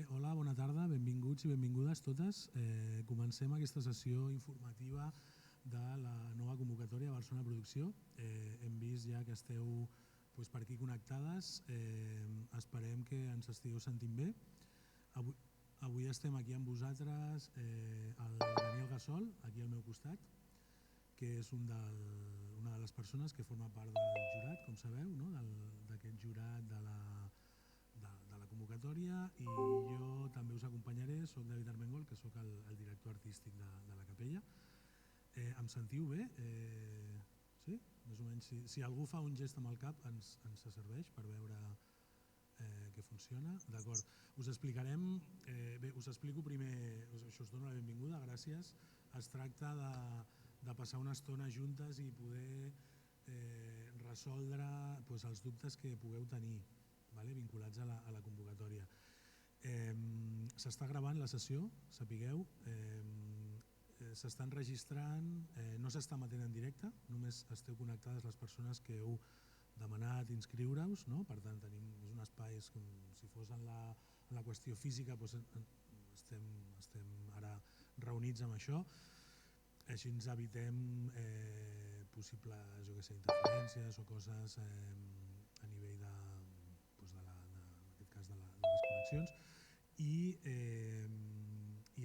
Hola, bona tarda, benvinguts i benvingudes totes. Comencem aquesta sessió informativa de la nova convocatòria de Barcelona Producció. Hem vist ja que esteu per aquí connectades. Esperem que ens estigueu sentint bé. Avui estem aquí amb vosaltres el Daniel Gassol, aquí al meu costat, que és una de les persones que forma part del jurat, com sabeu, no? D'aquest jurat de la convocatòria, i jo també us acompanyaré. Soc David Armengol, que sóc el director artístic de la capella. Em sentiu bé? Sí? Més o menys, si algú fa un gest amb el cap ens serveix per veure que funciona. D'acord, us explicarem. Bé, us explico primer, això us dono la benvinguda, gràcies. Es tracta de passar una estona juntes i poder resoldre els dubtes que pugueu tenir vinculats a la convocatòria. S'està gravant la sessió, sapigueu, s'estan registrant, no s'està emetent en directe, només esteu connectades les persones que heu demanat inscriure-us, no? Per tant, tenim un espai, com si fos en la qüestió física, estem ara reunits amb això, així ens evitem possibles interferències o coses a nivell de les connexions. I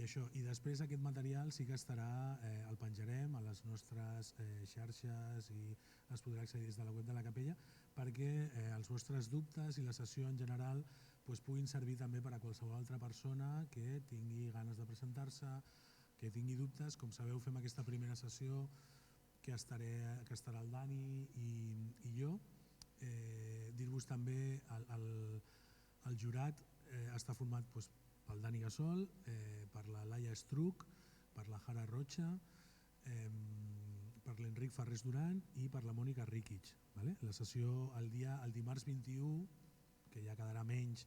això, i després aquest material sí que estarà, el penjarem a les nostres xarxes i es podrà accedir des de la web de la capella perquè els vostres dubtes i la sessió en general puguin servir també per a qualsevol altra persona que tingui ganes de presentar-se, que tingui dubtes. Com sabeu, fem aquesta primera sessió que estarà el Dani i jo. Dir-vos també el jurat està format pel Dani Gassol, per la Laia Estruc, per la Jara Rocha, per l'Enric Farrés Duran i per la Mònica Rikic. La sessió el dimarts 21, que ja quedarà menys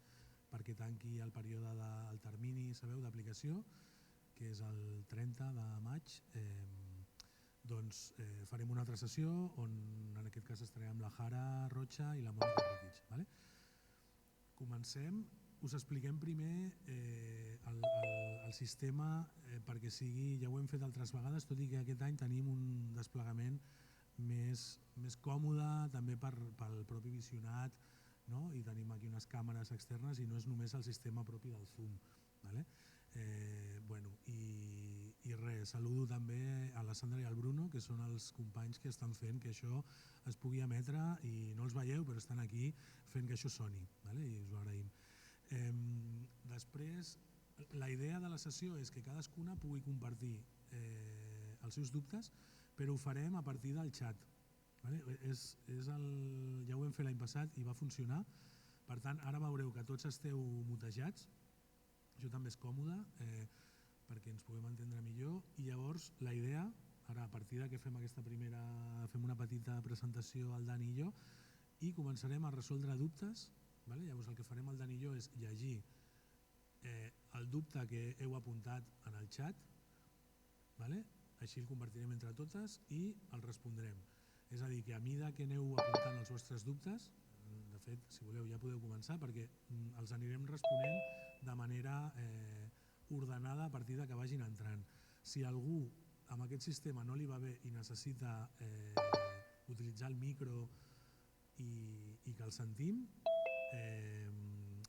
perquè tanqui el període del termini d'aplicació, que és el 30 de maig, doncs farem una altra sessió on en aquest cas estarem la Jara Rocha i la Mònica Rikic. Comencem. Us expliquem primer el sistema perquè sigui, ja ho hem fet altres vegades, tot i que aquest any tenim un desplegament més còmode també pel propi visionat, i tenim aquí unes càmeres externes i no és només el sistema propi del Zoom. I res, saludo també a la Sandra i al Bruno, que són els companys que estan fent que això es pugui emetre i no els veieu però estan aquí fent que això soni i us ho agraïm. Després, la idea de la sessió és que cadascuna pugui compartir els seus dubtes, però ho farem a partir del xat. Ja ho vam fer l'any passat i va funcionar, per tant ara veureu que tots esteu mutejats, això també és còmode perquè ens puguem entendre millor, i llavors la idea, ara a partir que fem aquesta primera, fem una petita presentació al Dani i jo i començarem a resoldre dubtes. Llavors el que farem el Dani i jo és llegir el dubte que heu apuntat en el xat, així el compartirem entre totes i el respondrem. És a dir, que a mesura que aneu apuntant els vostres dubtes, de fet, si voleu ja podeu començar perquè els anirem responent de manera ordenada a partir que vagin entrant. Si algú amb aquest sistema no li va bé i necessita utilitzar el micro i que el sentim,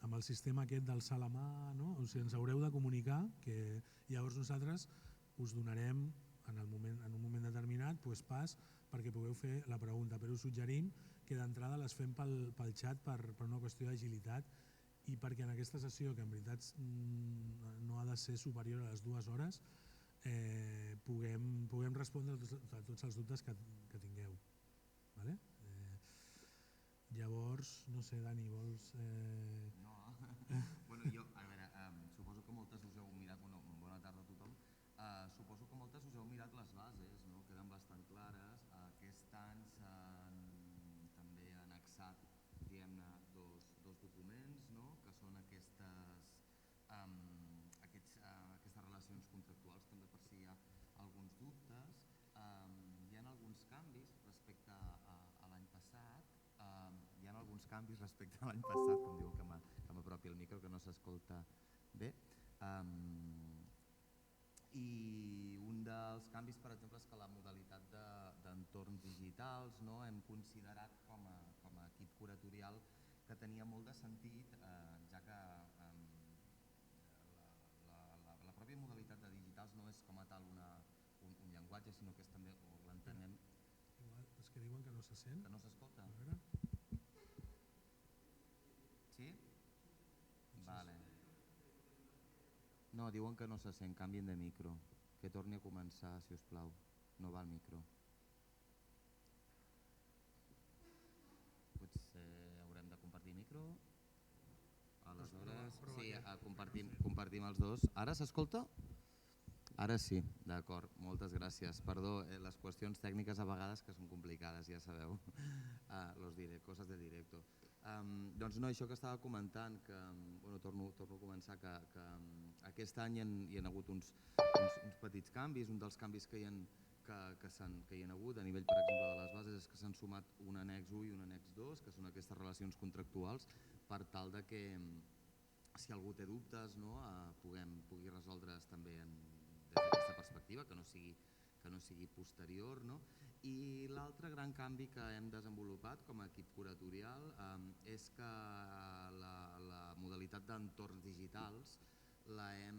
amb el sistema aquest d'alçar la mà, ens haureu de comunicar, que llavors nosaltres us donarem en un moment determinat pas perquè pugueu fer la pregunta, però us suggerim que d'entrada les fem pel xat per una qüestió d'agilitat i perquè en aquesta sessió, que en veritat no ha de ser superior a les 2 hores, puguem respondre a tots els dubtes que tingueu. Llavors, no sé, Dani, vols... No, jo, a veure, suposo que moltes us heu mirat, bona tarda a tothom, suposo que moltes us heu mirat les bases, queden bastant clares. Aquest any s'han també annexat, diguem-ne, dos documents, que són aquestes relacions contractuals, també per si hi ha alguns dubtes. Hi ha alguns canvis respecte a l'any passat, com diuen que m'apropi el micro, que no s'escolta canvis, per exemple, és que la modalitat d'entorns digitals hem considerat com a equip curatorial que tenia molt de sentit, ja que la pròpia modalitat de digitals no és com a tal un llenguatge, sinó que és també, o l'entenem... És que diuen que no se sent. Que no s'escolta? Sí? Vale. No, diuen que no se sent, canvien de micro. Que torni a començar, si us plau. No va el micro. Potser haurem de compartir micro? Aleshores, sí, compartim els dos. Ara s'escolta? Ara sí, d'acord, moltes gràcies. Perdó, les qüestions tècniques a vegades que són complicades, ja sabeu. Coses de directo. Doncs no, això que estava comentant, que torno a començar, que aquest any hi ha hagut uns petits canvis. Un dels canvis que hi ha hagut a nivell, per exemple, de les bases és que s'han sumat un annex 1 i un annex 2, que són aquestes relacions contractuals, per tal de que si algú té dubtes pugui resoldre's també des d'aquesta perspectiva, que no sigui posterior. I l'altre gran canvi que hem desenvolupat com a equip curatorial és que la modalitat d'entorns digitals l'hem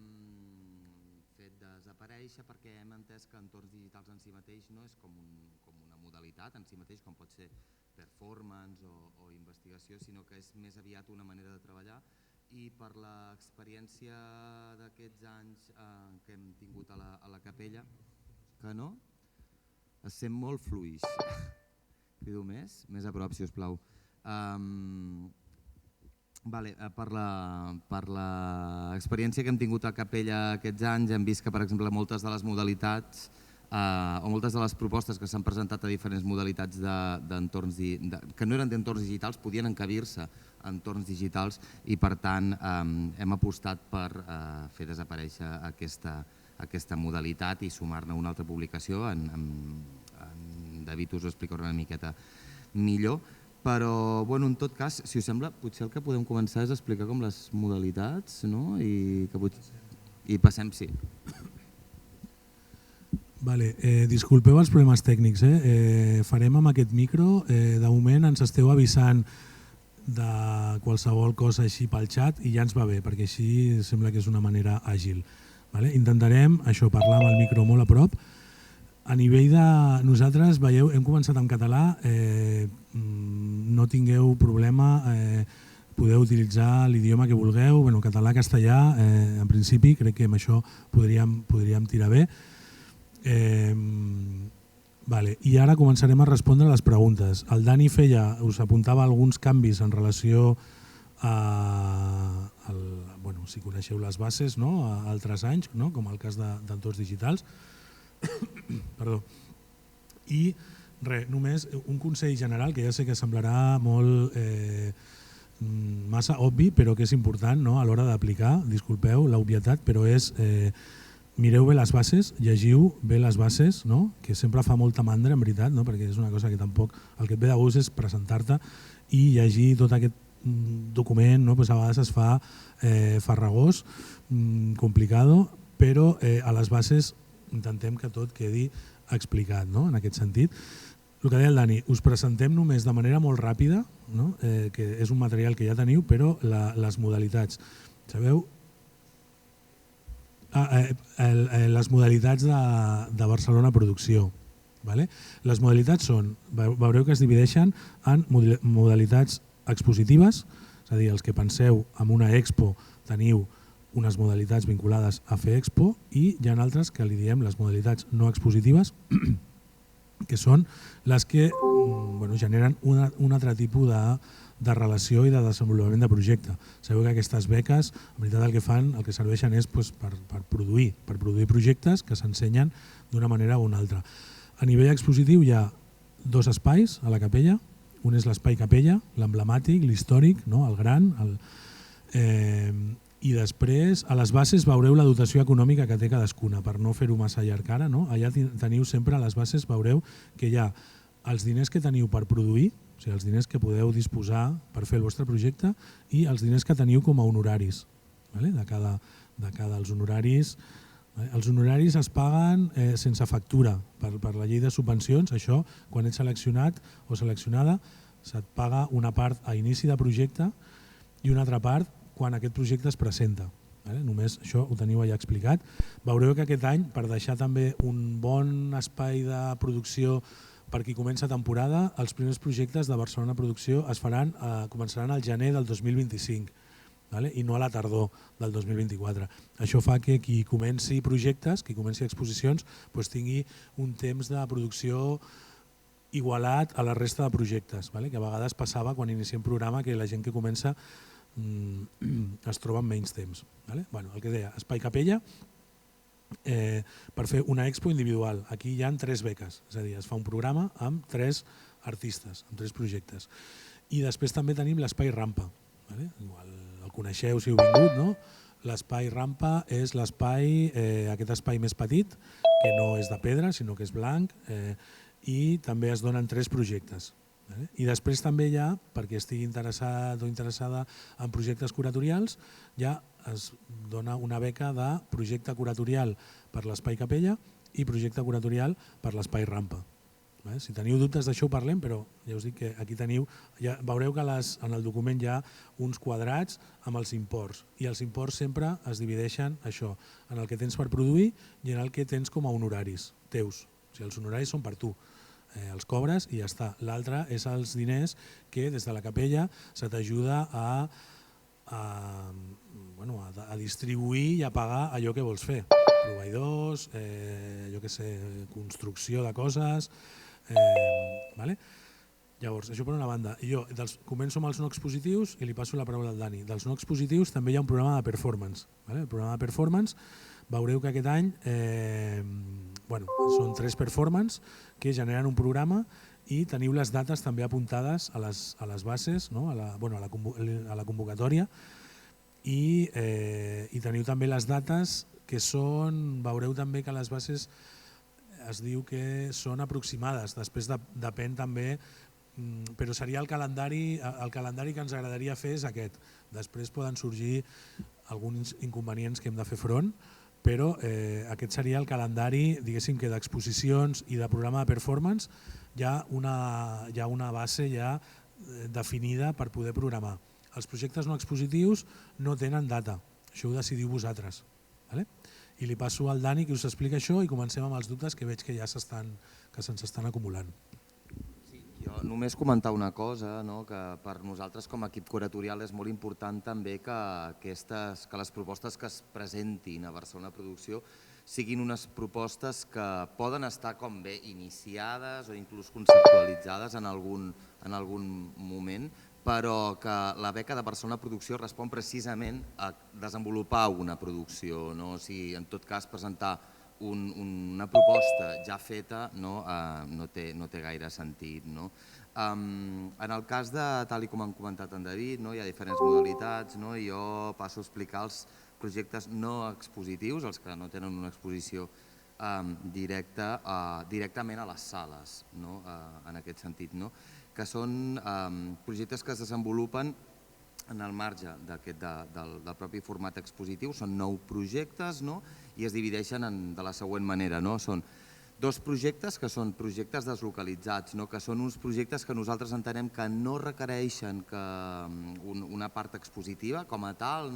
fet desaparèixer perquè hem entès que entorns digitals en si mateix no és com una modalitat en si mateix, com pot ser performance o investigació, sinó que és més aviat una manera de treballar. I per l'experiència d'aquests anys que hem tingut a la capella, que no? Es sent molt fluix. Crido més a prop, si us plau. Per l'experiència que hem tingut a capella aquests anys, hem vist que, per exemple, moltes de les modalitats o moltes de les propostes que s'han presentat a diferents modalitats d'entorns que no eren d'entorns digitals podien encabir-se en entorns digitals i, per tant, hem apostat per fer desaparèixer aquesta modalitat i sumar-ne una altra publicació. David us ho explicarà una miqueta millor, però en tot cas, si us sembla, potser el que podem començar és explicar com les modalitats i passem, sí. Disculpeu els problemes tècnics. Farem amb aquest micro. De moment ens esteu avisant de qualsevol cosa així pel xat i ja ens va bé, perquè així sembla que és una manera àgil. Intentarem parlar amb el micro molt a prop. A nivell de nosaltres, veieu, hem començat en català, no tingueu problema, podeu utilitzar l'idioma que vulgueu, català, castellà, en principi crec que amb això podríem tirar bé. I ara començarem a respondre a les preguntes. El Dani us apuntava alguns canvis en relació a si coneixeu les bases a altres anys, com el cas d'entorns digitals. I només un consell general que ja sé que semblarà molt massa obvi, però que és important a l'hora d'aplicar, disculpeu l'obvietat, però és mireu bé les bases, llegiu bé les bases, que sempre fa molta mandra, en veritat, perquè és una cosa que tampoc el que et ve de gust és presentar-te i llegir tot aquest document, a vegades es fa farragós, complicado, però a les bases intentem que tot quedi explicat en aquest sentit. El que deia el Dani, us presentem només de manera molt ràpida, que és un material que ja teniu, però les modalitats. Sabeu? Les modalitats de Barcelona Producció. Les modalitats són, veureu que es divideixen en modalitats expositives, és a dir, els que penseu en una expo teniu unes modalitats vinculades a fer expo i hi ha altres que li diem les modalitats no expositives, que són les que generen un altre tipus de relació i de desenvolupament de projecte. Sabeu que aquestes beques, en veritat el que fan, el que serveixen és per produir projectes que s'ensenyen d'una manera o una altra. A nivell expositiu hi ha dos espais a la capella, un és l'espai capella, l'emblemàtic, l'històric, el gran, i després a les bases veureu la dotació econòmica que té cadascuna, per no fer-ho massa llarg ara. Allà teniu sempre a les bases, veureu que hi ha els diners que teniu per produir, o sigui, els diners que podeu disposar per fer el vostre projecte i els diners que teniu com a honoraris. De cada dels honoraris Els honoraris es paguen sense factura per la llei de subvencions. Això, quan ets seleccionat o seleccionada, se't paga una part a inici de projecte i una altra part quan aquest projecte es presenta. Només això ho teniu allà explicat. Veureu que aquest any, per deixar també un bon espai de producció per qui comença temporada, els primers projectes de Barcelona Producció començaran al gener del 2025. I no a la tardor del 2024. Això fa que qui comenci projectes, qui comenci exposicions, tingui un temps de producció igualat a la resta de projectes, que a vegades passava quan iniciem programa que la gent que comença es troba amb menys temps. El que deia, Espai Capella, per fer una expo individual. Aquí hi ha 3 beques, és a dir, es fa un programa amb 3 artistes, amb 3 projectes. I després també tenim l'Espai Rampa. El coneixeu si heu vingut, no? L'espai Rampa és aquest espai més petit, que no és de pedra, sinó que és blanc, i també es donen 3 projectes. I després també hi ha, perquè estigui interessat o interessada en projectes curatorials, ja es dona una beca de projecte curatorial per l'Espai Capella i projecte curatorial per l'Espai Rampa. Si teniu dubtes d'això ho parlem, però ja us dic que aquí teniu, veureu que en el document hi ha uns quadrats amb els imports, i els imports sempre es divideixen això, en el que tens per produir i en el que tens com a honoraris teus. O sigui, els honoraris són per tu, els cobres i ja està. L'altre és els diners que des de la capella se t'ajuda a distribuir i a pagar allò que vols fer, proveïdors, construcció de coses. Llavors, això per una banda. Jo començo amb els no expositius i li passo la paraula al Dani. Dels no expositius també hi ha un programa de performance. El programa de performance, veureu que aquest any són 3 performance que generen un programa i teniu les dates també apuntades a les bases, a la convocatòria, i teniu també les dates que són, veureu també que les bases es diu que són aproximades, després depèn també, però seria el calendari que ens agradaria fer és aquest. Després poden sorgir alguns inconvenients que hem de fer front, però aquest seria el calendari, diguéssim que d'exposicions i de programa de performance hi ha una base ja definida per poder programar. Els projectes no expositius no tenen data, això ho decidiu vosaltres. I li passo al Dani que us explica això i comencem amb els dubtes que veig que ja se'ns estan acumulant. Jo només comentar una cosa, que per nosaltres com a equip curatorial és molt important també que les propostes que es presentin a Barcelona Producció siguin unes propostes que poden estar com bé iniciades o inclús conceptualitzades en algun moment, però que la beca de Barcelona Producció respon precisament a desenvolupar una producció. O sigui, en tot cas, presentar una proposta ja feta no té gaire sentit. En el cas de, tal com han comentat en David, hi ha diferents modalitats, i jo passo a explicar els projectes no expositius, els que no tenen una exposició directament a les sales, en aquest sentit, que són projectes que es desenvolupen en el marge del propi format expositiu. Són 9 projectes i es divideixen de la següent manera. Són 2 projectes que són projectes deslocalitzats, que són uns projectes que nosaltres entenem que no requereixen una part expositiva com a tal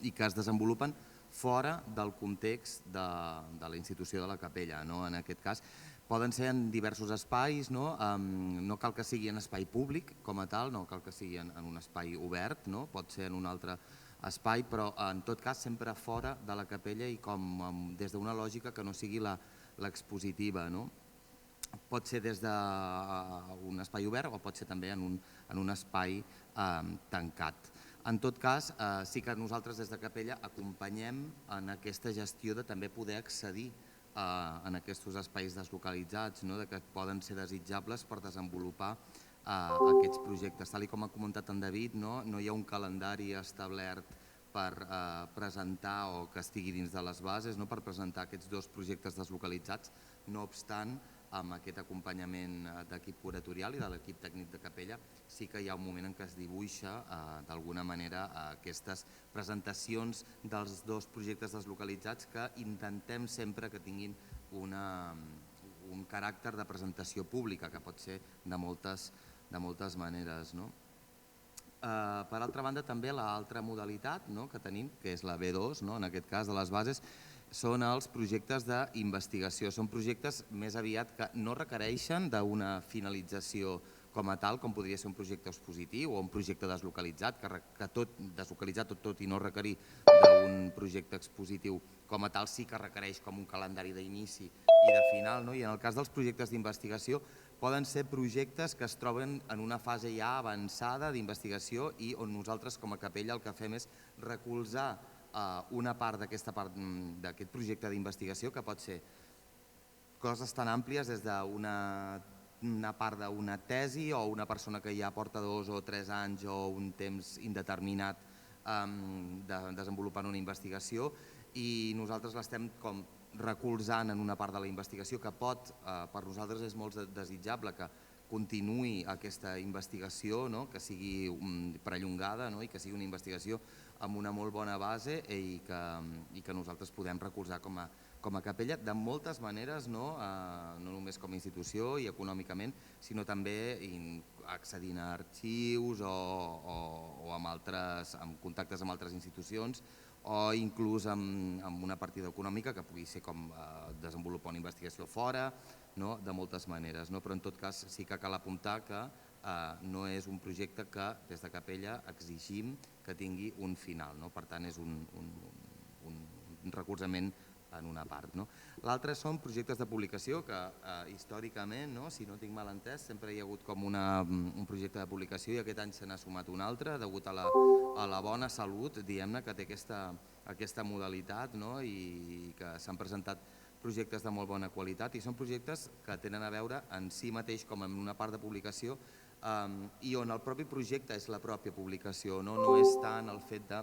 i que es desenvolupen fora del context de la institució de la capella. En aquest cas, poden ser en diversos espais, no cal que sigui en espai públic com a tal, no cal que sigui en un espai obert, pot ser en un altre espai, però en tot cas sempre fora de la capella i des d'una lògica que no sigui l'expositiva. Pot ser des d'un espai obert o pot ser també en un espai tancat. En tot cas, sí que nosaltres des de capella acompanyem en aquesta gestió de també poder accedir en aquests espais deslocalitzats que poden ser desitjables per desenvolupar aquests projectes. Tal com ha comentat en David, no hi ha un calendari establert per presentar o que estigui dins de les bases per presentar aquests 2 projectes deslocalitzats. No obstant, amb aquest acompanyament d'equip curatorial i de l'equip tècnic de Capella, sí que hi ha un moment en què es dibuixa d'alguna manera aquestes presentacions dels dos projectes deslocalitzats que intentem sempre que tinguin un caràcter de presentació pública, que pot ser de moltes maneres. Per altra banda, també l'altra modalitat que tenim, que és la B2, en aquest cas de les bases, són els projectes d'investigació. Són projectes més aviat que no requereixen d'una finalització com a tal, com podria ser un projecte expositiu o un projecte deslocalitzat, que tot deslocalitzat tot i no requerir d'un projecte expositiu com a tal sí que requereix com un calendari d'inici i de final. I en el cas dels projectes d'investigació poden ser projectes que es troben en una fase ja avançada d'investigació i on nosaltres com a Capella el que fem és recolzar una part d'aquest projecte d'investigació, que pot ser coses tan àmplies des d'una part d'una tesi o una persona que ja porta 2 o 3 anys o un temps indeterminat desenvolupant una investigació, i nosaltres l'estem com recolzant en una part de la investigació que pot, per nosaltres és molt desitjable que continuï aquesta investigació, que sigui perllongada i que sigui una investigació amb una molt bona base i que nosaltres podem recolzar com a Capella de moltes maneres, no només com a institució i econòmicament, sinó també accedint a arxius o amb contactes amb altres institucions o inclús amb una partida econòmica que pugui ser com desenvolupar una investigació fora, de moltes maneres. Però en tot cas sí que cal apuntar que no és un projecte que des de Capella exigim que tingui un final, per tant és un recolzament en una part. L'altre són projectes de publicació que històricament, si no tinc mal entès, sempre hi ha hagut com un projecte de publicació i aquest any se n'ha sumat un altre degut a la bona salut, diguem-ne, que té aquesta modalitat i que s'han presentat projectes de molt bona qualitat i són projectes que tenen a veure en si mateix com en una part de publicació i on el propi projecte és la pròpia publicació, no és tant el fet de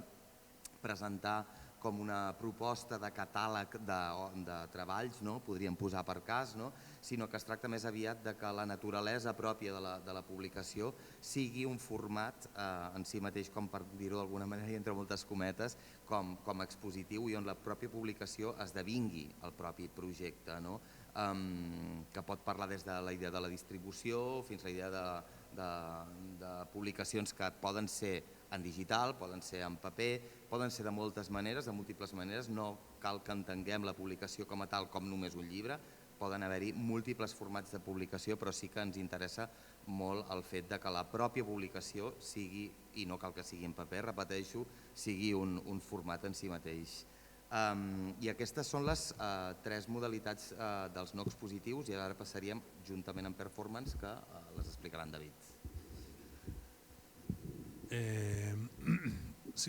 presentar com una proposta de catàleg de treballs, podríem posar per cas, sinó que es tracta més aviat que la naturalesa pròpia de la publicació sigui un format en si mateix, com per dir-ho d'alguna manera i entre moltes cometes, com expositiu i on la pròpia publicació esdevingui el propi projecte, que pot parlar des de la idea de la distribució fins a la idea de publicacions que poden ser en digital, poden ser en paper, poden ser de moltes maneres, de múltiples maneres, no cal que entenguem la publicació com a tal com només un llibre, poden haver-hi múltiples formats de publicació, però sí que ens interessa molt el fet que la pròpia publicació sigui, i no cal que sigui en paper, repeteixo, sigui un format en si mateix. I aquestes són les 3 modalitats dels no expositius i ara passaríem juntament amb performance que les explicarà en David.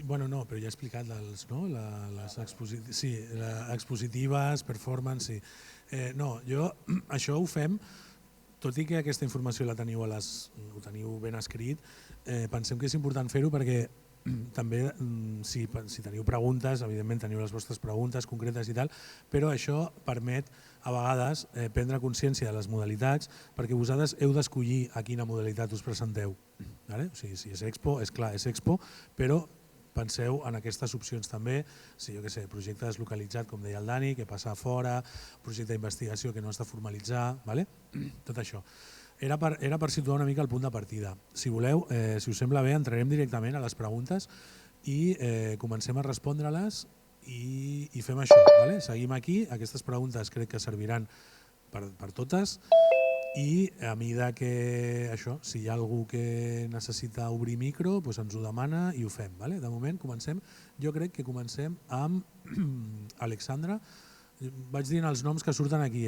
Bueno, no, però ja he explicat les expositives, performance, sí. No, això ho fem, tot i que aquesta informació la teniu, ho teniu ben escrit, pensem que és important fer-ho perquè també si teniu preguntes, evidentment teniu les vostres preguntes concretes i tal, però això permet a vegades prendre consciència de les modalitats perquè vosaltres heu d'escollir a quina modalitat us presenteu. O sigui, si és Expo, és clar, és Expo, però penseu en aquestes opcions també, si jo què sé, projecte deslocalitzat, com deia el Dani, que passa a fora, projecte d'investigació que no està formalitzat, tot això. Era per situar una mica el punt de partida. Si voleu, si us sembla bé, entrarem directament a les preguntes i comencem a respondre-les i fem això. Seguim aquí, aquestes preguntes crec que serviran per totes i a mesura que això, si hi ha algú que necessita obrir micro, ens ho demana i ho fem. De moment comencem, jo crec que comencem amb Alexandra. Vaig dient els noms que surten aquí,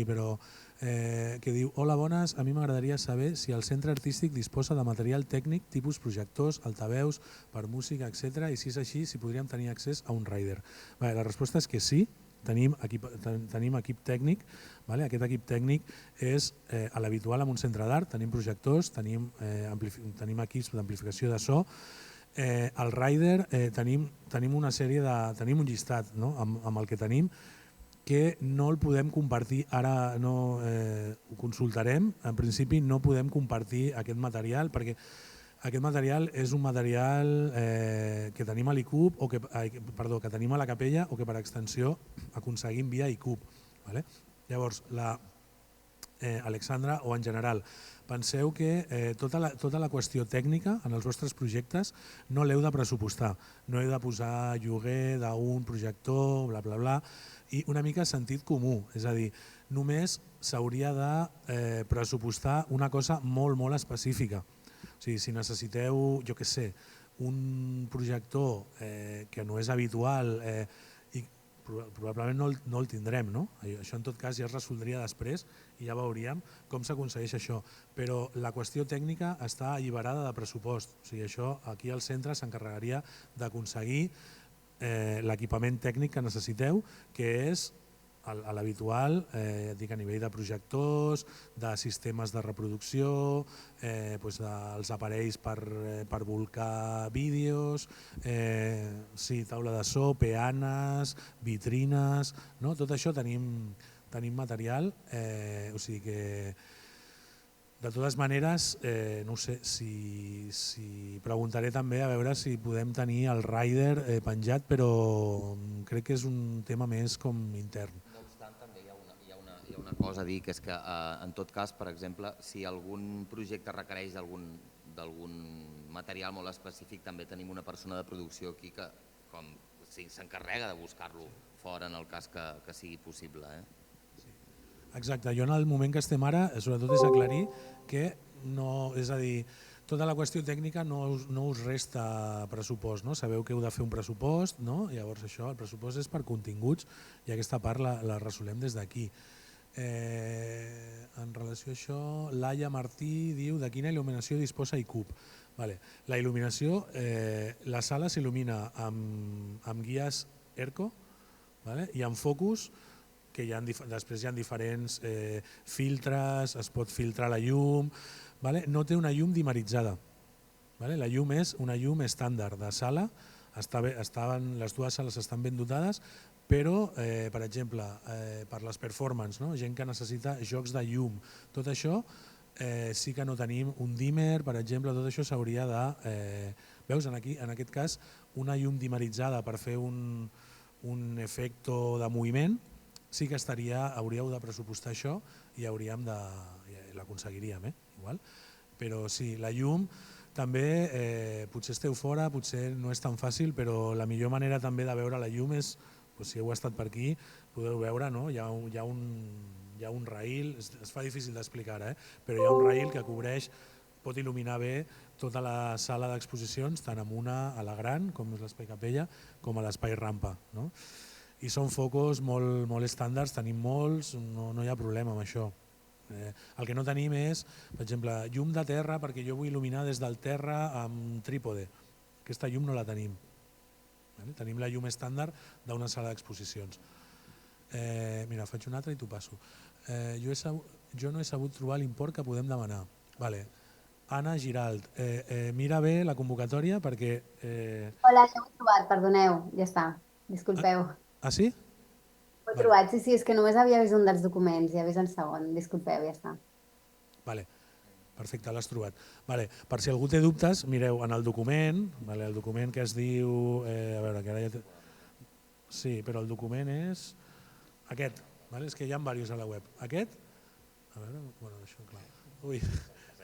però que diu: hola, bones, a mi m'agradaria saber si el centre artístic disposa de material tècnic tipus projectors, altaveus, per música, etc. i si és així, si podríem tenir accés a un rider. La resposta és que sí, tenim equip tècnic. Aquest equip tècnic és l'habitual en un centre d'art, tenim projectors, tenim equips d'amplificació de so. El rider tenim una sèrie tenim un llistat amb el que tenim que no el podem compartir, ara no ho consultarem, en principi no podem compartir aquest material perquè aquest material és un material que tenim a l'ICUB, que tenim a la capella o que per extensió aconseguim via ICUB. Vale? Llavors, Alexandra, o en general, penseu que tota la qüestió tècnica en els vostres projectes no l'heu de pressupostar, no heu de posar lloguer d'un projector, bla, bla, bla, i una mica sentit comú, és a dir, només s'hauria de pressupostar una cosa molt, molt específica. O sigui, si necessiteu, jo què sé, un projector que no és habitual i probablement no el tindrem, no? Això en tot cas ja es resoldria després i ja veuríem com s'aconsegueix això. Però la qüestió tècnica està alliberada de pressupost. O sigui, això aquí al centre s'encarregaria d'aconseguir l'equipament tècnic que necessiteu, que és l'habitual, dic a nivell de projectors, de sistemes de reproducció, dels aparells per volcar vídeos, taula de so, peanes, vitrines, no? Tot això tenim material, o sigui que de totes maneres, no ho sé, si preguntaré també a veure si podem tenir el rider penjat, però crec que és un tema més com intern. No obstant, també hi ha una cosa a dir, que és que en tot cas, per exemple, si algun projecte requereix d'algun material molt específic, també tenim una persona de producció aquí que s'encarrega de buscar-lo fora en el cas que sigui possible. Exacte, jo en el moment que estem ara, sobretot és aclarir que no, és a dir, tota la qüestió tècnica no us resta pressupost, no? Sabeu que heu de fer un pressupost, no? Llavors això, el pressupost és per continguts i aquesta part la resolem des d'aquí. En relació a això, Laia Martí diu de quina il·luminació disposa ICUB. Vale. La il·luminació, la sala s'il·lumina amb guies ERCO, vale? I amb focus, que després hi ha diferents filtres, es pot filtrar la llum, vale? No té una llum dimeritzada. Vale? La llum és una llum estàndard de sala, les dues sales estan ben dotades, però, per exemple, per les performance, no? Gent que necessita jocs de llum, tot això sí que no tenim un dimmer, per exemple, tot això s'hauria de... Veus, en aquest cas, una llum dimeritzada per fer un efecte de moviment, sí que hauríeu de pressupostar això i l'aconseguiríem, igual. Però sí, la llum també, potser esteu fora, potser no és tan fàcil, però la millor manera també de veure la llum és, si heu estat per aquí, podeu veure, no? Hi ha un raïl, es fa difícil d'explicar ara, però hi ha un raïl que cobreix, pot il·luminar bé tota la sala d'exposicions, tant amb una a la gran, com és l'espai capella, com a l'espai rampa, no? I són focus molt estàndards, tenim molts, no hi ha problema amb això. El que no tenim és, per exemple, llum de terra, perquè jo vull il·luminar des del terra amb trípode. Aquesta llum no la tenim. Tenim la llum estàndard d'una sala d'exposicions. Mira, faig una altra i t'ho passo. Jo no he sabut trobar l'import que podem demanar. Vale. Anna Giralt, mira bé la convocatòria perquè... Hola, ja ho he trobat, perdoneu, ja està, disculpeu. Ah, sí? Ho he trobat, sí, és que només havia vist un dels documents, ja he vist el segon, disculpeu, ja està. Vale, perfecte, l'has trobat. Vale, per si algú té dubtes, mireu en el document, vale, el document que es diu... a veure, que ara ja... Sí, però el document és aquest, vale? És que hi ha diversos a la web. Aquest, a veure, bueno, això, clar. Ui,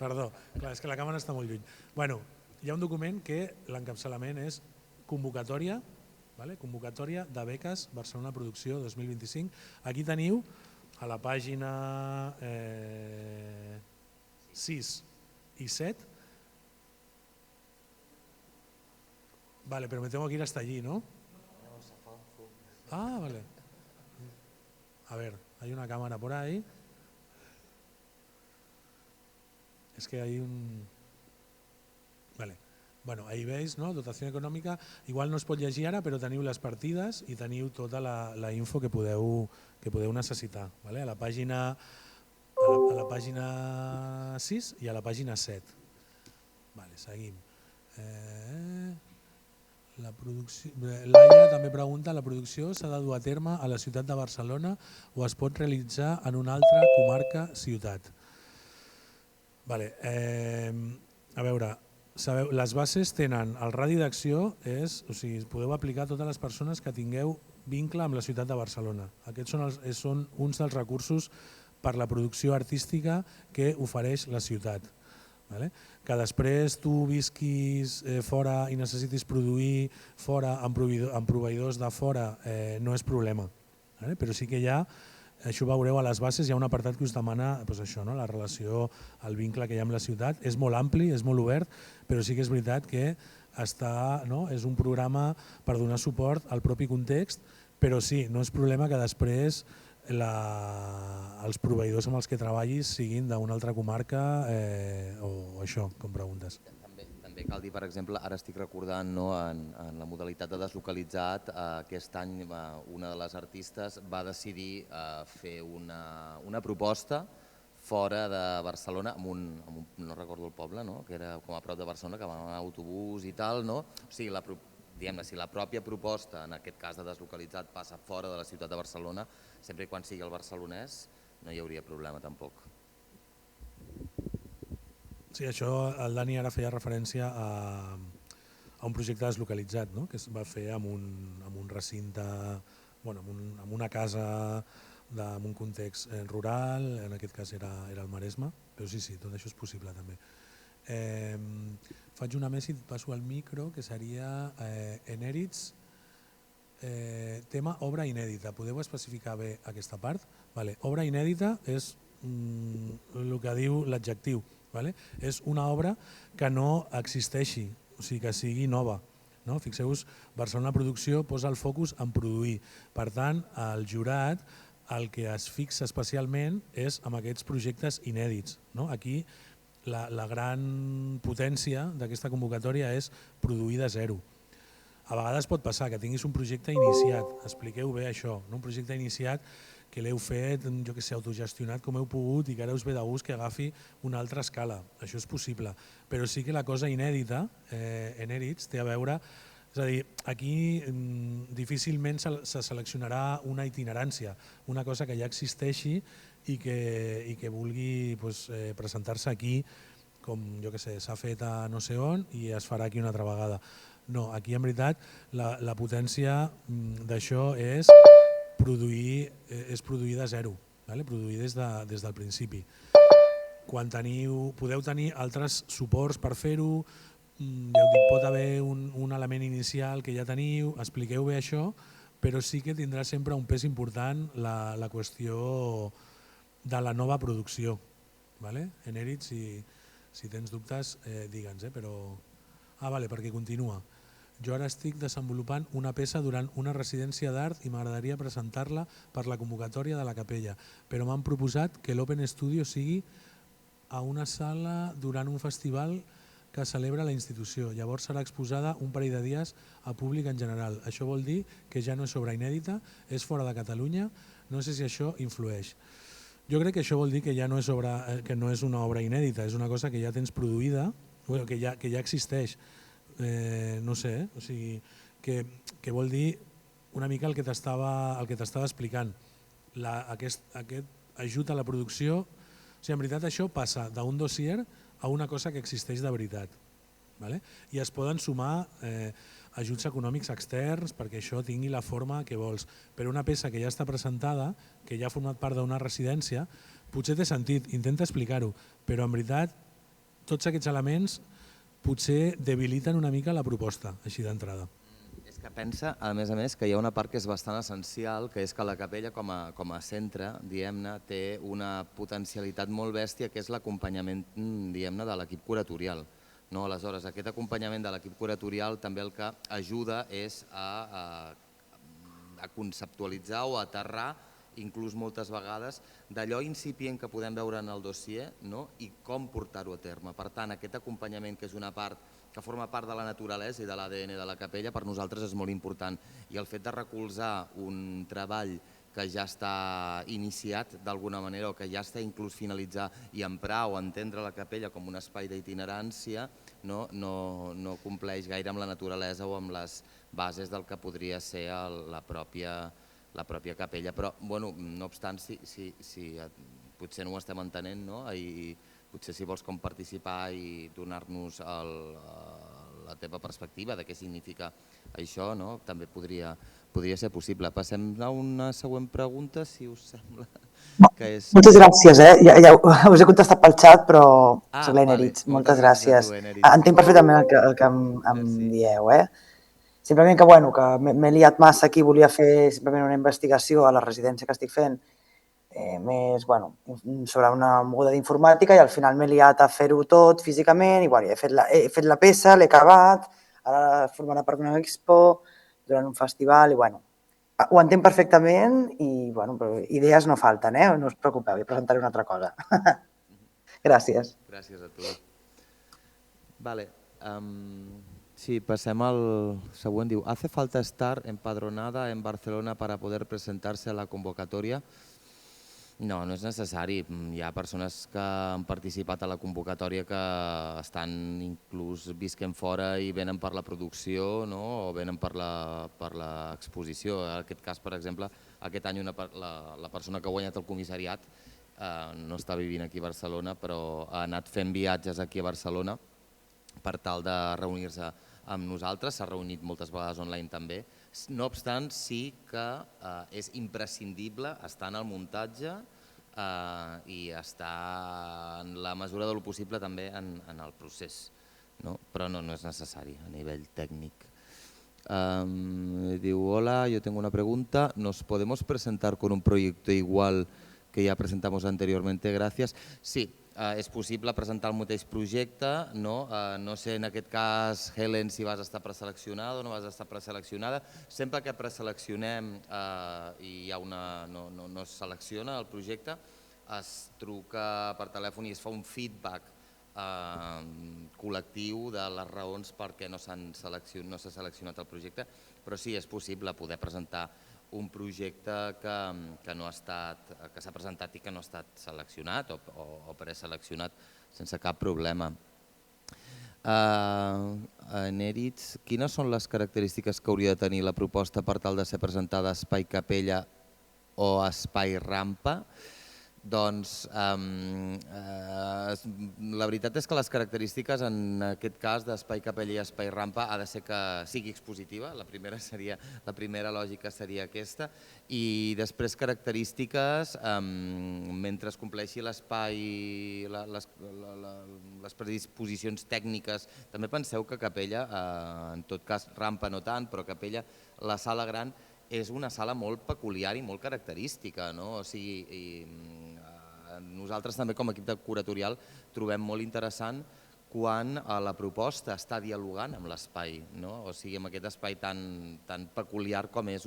perdó, clar, és que la càmera està molt lluny. Bueno, hi ha un document que l'encapçalament és convocatòria, vale? Convocatòria de beques Barcelona Producció 2025. Aquí teniu a la pàgina 6 i 7. Vale, pero me tengo que ir hasta allí, ¿no? Ah, vale. A ver, hay una cámara por ahí. Es que hay un... Vale. Bueno, ahí veis, ¿no? Dotació econòmica. Igual no es pot llegir ara, però teniu les partides i teniu tota la info que podeu necessitar. Vale? A la pàgina 6 i a la pàgina 7. Vale, seguim. Laia també pregunta, la producció s'ha de dur a terme a la ciutat de Barcelona o es pot realitzar en una altra comarca, ciutat? Vale, a veure, sabeu, les bases tenen, el radi d'acció és, o sigui, podeu aplicar a totes les persones que tingueu vincle amb la ciutat de Barcelona. Aquests són uns dels recursos per la producció artística que ofereix la ciutat. Vale? Que després tu visquis fora i necessitis produir fora amb proveïdors de fora no és problema, vale? Però sí que hi ha, això ho veureu a les bases, hi ha un apartat que us demana doncs això, no? La relació, el vincle que hi ha amb la ciutat, és molt ampli, és molt obert, però sí que és veritat que és un programa per donar suport al propi context, però sí, no és problema que després els proveïdors amb els que treballis siguin d'una altra comarca o això, com preguntes. També cal dir, per exemple, ara estic recordant en la modalitat de deslocalitzat, aquest any una de les artistes va decidir fer una proposta fora de Barcelona, no recordo el poble, que era com a prop de Barcelona, que va anar a autobús i tal. O sigui, si la pròpia proposta, en aquest cas de deslocalitzat, passa fora de la ciutat de Barcelona, sempre quan sigui el barcelonès no hi hauria problema tampoc. Sí, això el Dani ara feia referència a un projecte deslocalitzat, que es va fer en un recinte, en una casa en un context rural, en aquest cas era el Maresme, però sí, tot això és possible també. Faig una més i et passo el micro, que seria Enèrits, tema obra inèdita. Podeu especificar bé aquesta part? Vale. Obra inèdita és el que diu l'adjectiu. Vale? És una obra que no existeixi, o sigui que sigui nova. No? Fixeu-vos, Barcelona Producció posa el focus en produir. Per tant, el jurat el que es fixa especialment és amb aquests projectes inèdits. No? Aquí la gran potència d'aquesta convocatòria és produir de zero. A vegades pot passar que tinguis un projecte iniciat, expliqueu bé això, un projecte iniciat que l'heu fet, jo que sé, autogestionat com heu pogut i que ara us ve de gust que agafi una altra escala. Això és possible, però sí que la cosa inèdita, Enèrits, té a veure, és a dir, aquí difícilment se seleccionarà una itinerància, una cosa que ja existeixi i que vulgui presentar-se aquí, com jo que sé, s'ha fet a no sé on i es farà aquí una altra vegada. No, aquí en veritat la potència d'això és produir de zero, produir des del principi. Quan podeu tenir altres suports per fer-ho, pot haver un element inicial que ja teniu, expliqueu bé això, però sí que tindrà sempre un pes important la qüestió de la nova producció. Enèrits, si tens dubtes, digue'ns, però... perquè continua. Jo ara estic desenvolupant una peça durant una residència d'art i m'agradaria presentar-la per la convocatòria de la Capella, però m'han proposat que l'Open Studio sigui a una sala durant un festival que celebra la institució. Llavors serà exposada un parell de dies a públic en general. Això vol dir que ja no és obra inèdita, és fora de Catalunya, no sé si això influeix. Jo crec que això vol dir que ja no és una obra inèdita, és una cosa que ja tens produïda, que ja existeix. No sé, o sigui, que vol dir una mica el que t'estava explicant. Aquest ajut a la producció, o sigui, en veritat això passa d'un dossier a una cosa que existeix de veritat. I es poden sumar ajuts econòmics externs perquè això tingui la forma que vols. Però una peça que ja està presentada, que ja ha format part d'una residència, potser té sentit, intenta explicar-ho, però en veritat tots aquests elements potser debiliten una mica la proposta, així d'entrada. És que pensa, a més, que hi ha una part que és bastant essencial, que és que la Capella com a centre, diguem-ne, té una potencialitat molt bèstia, que és l'acompanyament, diguem-ne, de l'equip curatorial. Aleshores, aquest acompanyament de l'equip curatorial també el que ajuda és a conceptualitzar o a aterrar, inclús moltes vegades, d'allò incipient que podem veure en el dossier i com portar-ho a terme. Per tant, aquest acompanyament, que és una part que forma part de la naturalesa i de l'ADN de la Capella, per nosaltres és molt important. I el fet de recolzar un treball que ja està iniciat d'alguna manera o que ja està inclús finalitzat i emprar o entendre la Capella com un espai d'itinerància no compleix gaire amb la naturalesa o amb les bases del que podria ser la pròpia capella. Però, no obstant, potser no ho estem entenent, i potser si vols participar i donar-nos la teva perspectiva de què significa això, també podria ser possible. Passem a una següent pregunta, si us sembla. Moltes gràcies. Ja us he contestat pel xat, però soc l'Eneritz. Moltes gràcies. Entenc perfectament el que em dieu. Simplement que m'he liat massa aquí, volia fer simplement una investigació a la residència que estic fent més sobre una moguda d'informàtica i al final m'he liat a fer-ho tot físicament i he fet la peça, l'he acabat, ara formarà part d'una expo durant un festival i ho entenc perfectament i però idees no falten, no us preocupeu, ja presentaré una altra cosa. Gràcies. Gràcies a tu. Vale. Sí, passem al següent. Diu, ¿hace falta estar empadronada en Barcelona para poder presentarse a la convocatoria? No, no és necessari. Hi ha persones que han participat a la convocatòria que estan inclús visquent fora i venen per la producció o venen per l'exposició. En aquest cas, per exemple, aquest any la persona que ha guanyat el comissariat no està vivint aquí a Barcelona, però ha anat fent viatges aquí a Barcelona per tal de reunir-se amb nosaltres. S'ha reunit moltes vegades online també. No obstant, sí que és imprescindible estar en el muntatge i estar en la mesura del possible també en el procés, però no és necessari a nivell tècnic. Diu, hola, yo tengo una pregunta. ¿Nos podemos presentar con un proyecto igual que ya presentamos anteriormente? Gracias. Sí. És possible presentar el mateix projecte, no sé en aquest cas, Helen, si vas estar preseleccionada o no vas estar preseleccionada. Sempre que preseleccionem i no es selecciona el projecte, es truca per telèfon i es fa un feedback col·lectiu de les raons per què no s'ha seleccionat el projecte, però sí, és possible poder presentar un projecte que s'ha presentat i que no ha estat seleccionat o preseleccionat sense cap problema. Neritz, quines són les característiques que hauria de tenir la proposta per tal de ser presentada a Espai Capella o a Espai Rampa? Doncs la veritat és que les característiques en aquest cas d'Espai Capella i Espai Rampa ha de ser que sigui expositiva, la primera lògica seria aquesta, i després característiques mentre es compleixi l'espai, les predisposicions tècniques. També penseu que Capella, en tot cas Rampa no tant, però Capella, la sala gran, és una sala molt peculiar i molt característica. Nosaltres també com a equip de curatorial trobem molt interessant quan la proposta està dialogant amb l'espai, amb aquest espai tan peculiar com és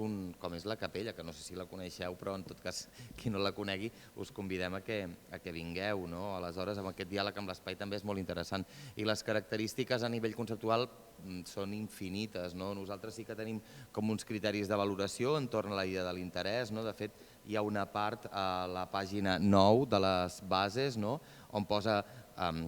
la capella, que no sé si la coneixeu, però en tot cas qui no la conegui us convidem a que vingueu. Aleshores, amb aquest diàleg amb l'espai també és molt interessant. I les característiques a nivell conceptual són infinites. Nosaltres sí que tenim com uns criteris de valoració entorn a la idea de l'interès. De fet, hi ha una part a la pàgina 9 de les bases on posa,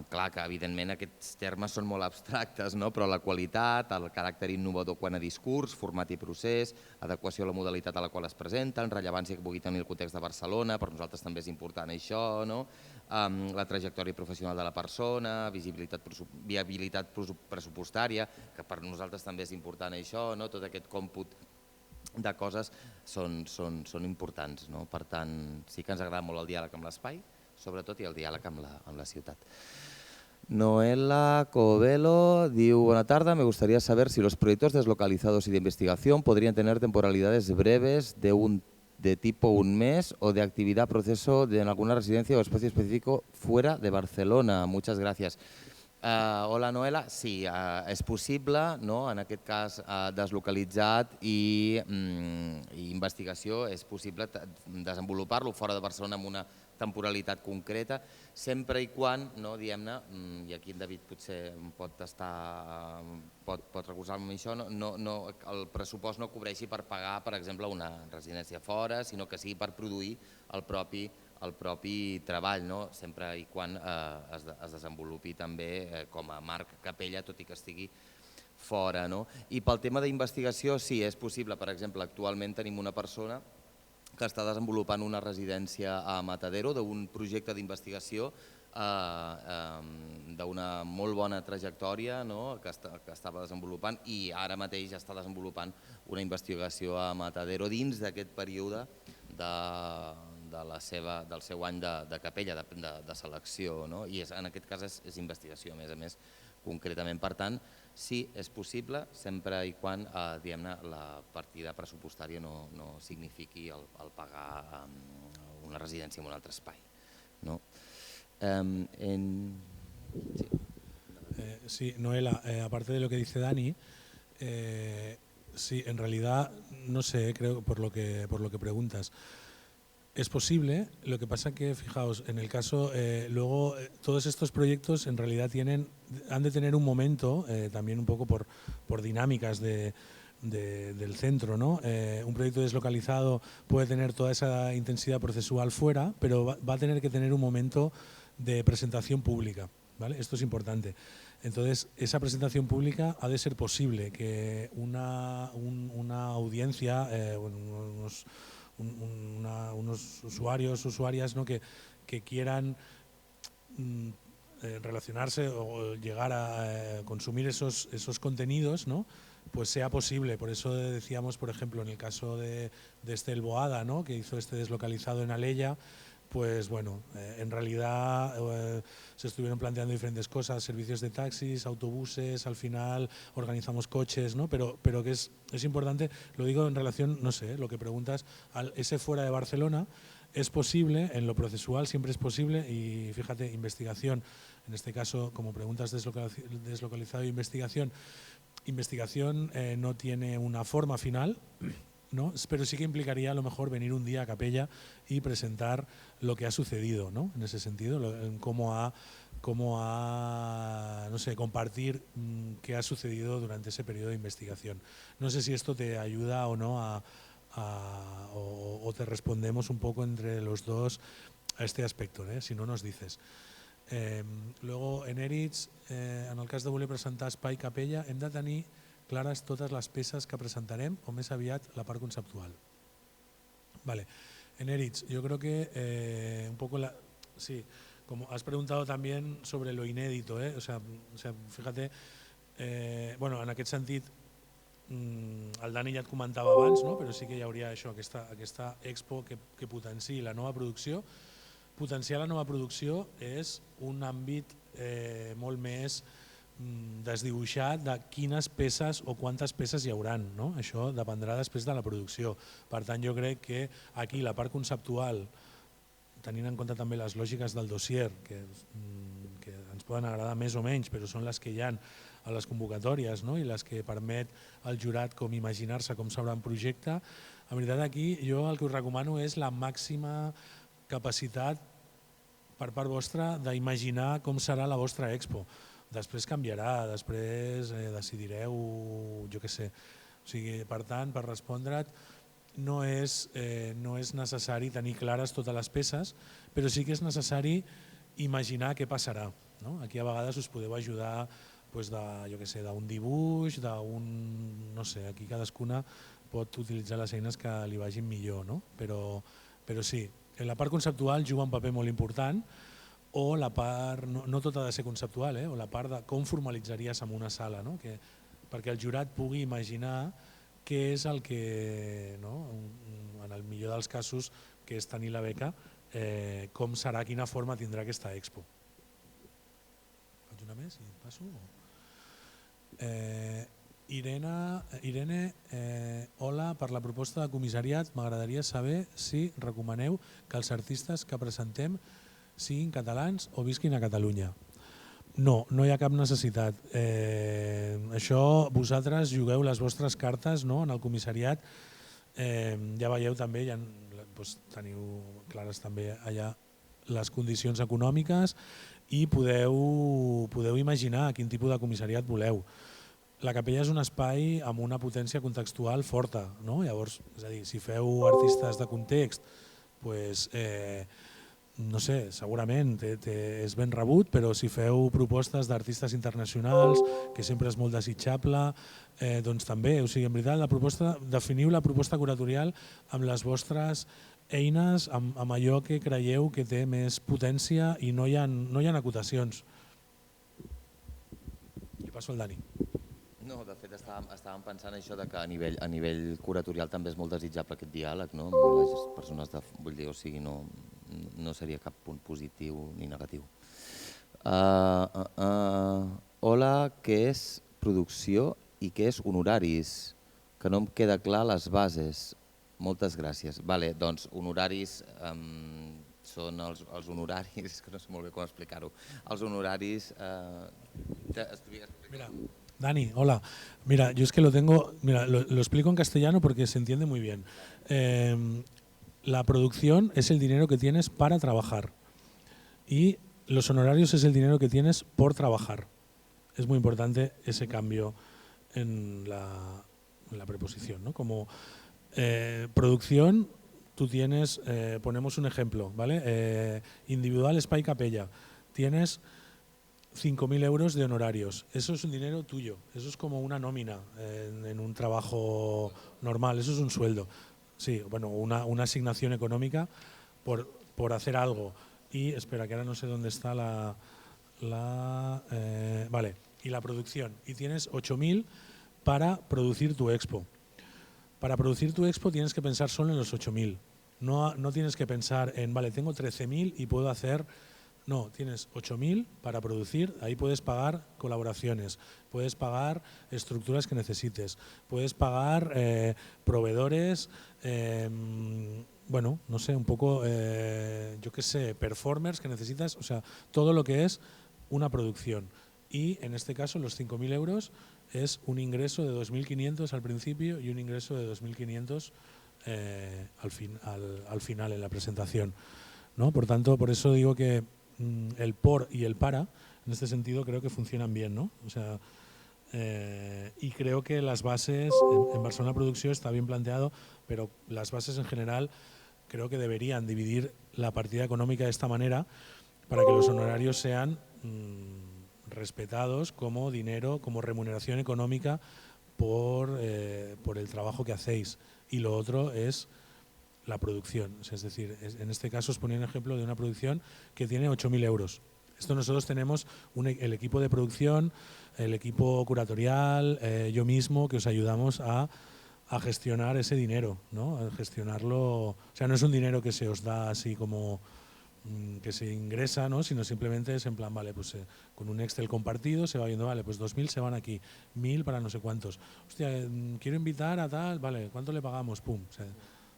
clar que evidentment aquests termes són molt abstractes, però la qualitat, el caràcter innovador quant a discurs, format i procés, adequació a la modalitat a la qual es presenten, rellevància que pugui tenir el context de Barcelona, per nosaltres també és important això, la trajectòria professional de la persona, viabilitat pressupostària, que per nosaltres també és important això, tot aquest còmput de coses són importants. Per tant, sí que ens agrada molt el diàleg amb l'espai, sobretot, i el diàleg amb la ciutat. Noela Covelo diu, buena tarde, me gustaría saber si los proyectos deslocalizados y de investigación podrían tener temporalidades breves de tipo un mes o de actividad proceso en alguna residencia o espacio específico fuera de Barcelona. Muchas gracias. Hola Noela, sí, és possible, en aquest cas deslocalitzat i investigació, és possible desenvolupar-lo fora de Barcelona amb una temporalitat concreta, sempre i quan, diguem-ne, i aquí en David potser pot recolzar-me amb això, el pressupost no cobreixi per pagar, per exemple, una residència fora, sinó que sigui per produir el propi el propi treball, sempre i quan es desenvolupi també com a marc capella, tot i que estigui fora. I pel tema d'investigació, sí, és possible. Per exemple, actualment tenim una persona que està desenvolupant una residència a Matadero d'un projecte d'investigació d'una molt bona trajectòria que estava desenvolupant i ara mateix està desenvolupant una investigació a Matadero dins d'aquest període del seu any de capella, de selecció, i en aquest cas és investigació, a més, concretament. Per tant, sí, és possible, sempre i quan la partida pressupostària no signifiqui el pagar una residència en un altre espai. Sí, Noela, aparte de lo que dice Dani, sí, en realidad, no sé, creo por lo que preguntas, es posible, lo que pasa que, fijaos, en el caso, luego todos estos proyectos en realidad han de tener un momento, también un poco por dinámicas del centro, ¿no? Un proyecto deslocalizado puede tener toda esa intensidad procesual fuera, pero va a tener que tener un momento de presentación pública, ¿vale? Esto es importante. Entonces, esa presentación pública ha de ser posible, que una audiencia, unos usuarios, usuarias, ¿no? que quieran relacionarse o llegar a consumir esos contenidos, ¿no? Pues sea posible. Por eso decíamos, por ejemplo, en el caso de Estel Boada, ¿no? Que hizo este deslocalizado en Alella, pues bueno, en realidad se estuvieron planteando diferentes cosas, servicios de taxis, autobuses, al final organizamos coches, ¿no? Pero que es importante, lo digo en relación, no sé, lo que preguntas, ese fuera de Barcelona es posible, en lo procesual siempre es posible y fíjate, investigación, en este caso, como preguntas deslocalizado e investigación no tiene una forma final, ¿no? Pero sí que implicaría a lo mejor venir un día a Capella y presentar lo que ha sucedido, ¿no? En ese sentido, cómo ha no sé, compartir qué ha sucedido durante ese periodo de investigación. No sé si esto te ayuda o no o te respondemos un poco entre los dos a este aspecto, si no nos dices. Luego, en Eritz, en el cas de voler presentar espai Capella, hem de tenir clares totes les peces que presentarem o més aviat la part conceptual. Vale. En Eritz, yo creo que un poco sí, como has preguntado también sobre lo inédito, o sea, fíjate, bueno, en aquest sentit, el Dani ja et comentava abans, no? Però sí que hi hauria això, aquesta expo que potenciï la nova producció. Potenciar la nova producció és un àmbit molt més desdibuixat de quines peces o quantes peces hi hauran, no? Això dependrà després de la producció. Per tant, jo crec que aquí la part conceptual, tenint en compte també les lògiques del dossier, que ens poden agradar més o menys, però són les que hi ha a les convocatòries, no? I les que permet al jurat com imaginar-se com s'haurà un projecte, en veritat aquí jo el que us recomano és la màxima capacitat per part vostra d'imaginar com serà la vostra expo. Després canviarà, després decidireu, jo què sé. O sigui, per tant, per respondre't, no és necessari tenir clares totes les peces, però sí que és necessari imaginar què passarà. Aquí a vegades us podeu ajudar d'un dibuix, no sé, aquí cadascuna pot utilitzar les eines que li vagin millor, però sí, la part conceptual juga un paper molt important, o la part, no tot ha de ser conceptual, o la part de com formalitzaries en una sala, perquè el jurat pugui imaginar què és el que, en el millor dels casos, que és tenir la beca, com serà, quina forma tindrà aquesta expo. Faig una més i passo? Irene, hola, per la proposta de comissariat m'agradaria saber si recomaneu que els artistes que presentem siguin catalans o visquin a Catalunya. No hi ha cap necessitat. Això vosaltres jugueu les vostres cartes en el comissariat, ja veieu també, teniu clares també allà les condicions econòmiques i podeu imaginar quin tipus de comissariat voleu. La capella és un espai amb una potència contextual forta, llavors, és a dir, si feu artistes de context, no sé, segurament és ben rebut, però si feu propostes d'artistes internacionals, que sempre és molt desitjable, doncs també, o sigui, en veritat, definiu la proposta curatorial amb les vostres eines, amb allò que creieu que té més potència i no hi ha acotacions. I passo al Dani. No, de fet estàvem pensant això de que a nivell curatorial també és molt desitjable aquest diàleg, no? Amb les persones vull dir, o sigui, no seria cap punt positiu ni negatiu. Hola, què és producció i què és honoraris? Que no em queda clar les bases. Moltes gràcies. Vale, doncs honoraris són els honoraris, que no sé molt bé com explicar-ho. Els honoraris... Mira, Dani, hola. Mira, yo es que lo explico en castellano porque se entiende muy bien. La producción es el dinero que tienes para trabajar y los honorarios es el dinero que tienes por trabajar. Es muy importante ese cambio en la preposición, ¿no? Como producción, tú tienes, ponemos un ejemplo, ¿vale? Individual Espai Capella, tienes 5.000 euros de honorarios. Eso es un dinero tuyo, eso es como una nómina en un trabajo normal, eso es un sueldo. Sí, bueno, una asignación económica por hacer algo. Y espera, que ahora no sé dónde está vale, y la producción. Y tienes 8.000 para producir tu expo. Para producir tu expo tienes que pensar solo en los 8.000. No tienes que pensar en, vale, tengo 13.000 y puedo hacer... No, tienes 8.000 para producir, ahí puedes pagar colaboraciones, puedes pagar estructuras que necesites, puedes pagar proveedores, bueno, no sé, un poco, yo qué sé, performers que necesitas, o sea, todo lo que es una producción. Y en este caso los 5.000 euros es un ingreso de 2.500 al principio y un ingreso de 2.500 al final en la presentación, ¿no? Por tanto, por eso digo que el por y el para, en este sentido creo que funcionan bien, ¿no? O sea, y creo que las bases, en Barcelona Producció está bien planteado, pero las bases en general creo que deberían dividir la partida económica de esta manera para que los honorarios sean respetados como dinero, como remuneración económica por el trabajo que hacéis. Y lo otro es la producción, es decir, en este caso os ponía un ejemplo de una producción que tiene 8.000 euros. Esto nosotros tenemos el equipo de producción, el equipo curatorial, yo mismo, que os ayudamos a gestionar ese dinero, ¿no? A gestionarlo, o sea, no es un dinero que se os da así como que se ingresa, ¿no? Sino simplemente es en plan, vale, pues con un Excel compartido se va viendo, vale, pues 2.000 se van aquí, 1.000 para no sé cuántos. Hostia, quiero invitar a tal, vale, ¿cuánto le pagamos? Pum, o sea,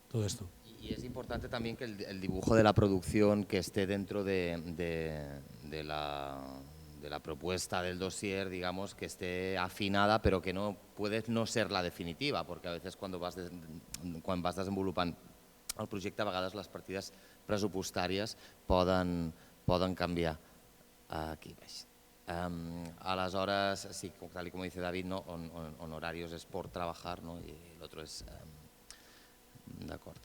todo esto. Y es importante también que el dibujo de la producción que esté dentro de la propuesta del dossier, digamos, que esté afinada, pero que no puede no ser la definitiva, porque a veces quan vas desenvolupant el projecte, a vegades les partides pressupostàries poden canviar. Aquí baix. Aleshores, sí, tal y como dice David, ¿no? Honorarios es por trabajar, ¿no? Y el otro es... D'acord.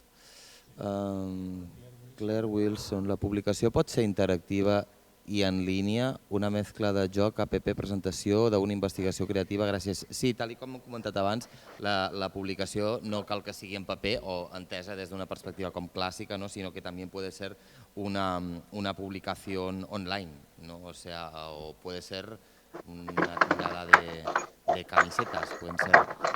Claire Wilson, la publicació pot ser interactiva i en línia, una mescla de joc, app, presentació d'una investigació creativa, gràcies. Sí, tal com hem comentat abans, la publicació no cal que sigui en paper o entesa des d'una perspectiva com clàssica, ¿no? Sinó que també puede ser una publicación online, ¿no? O sea, o puede ser una tirada de camisetas, pueden ser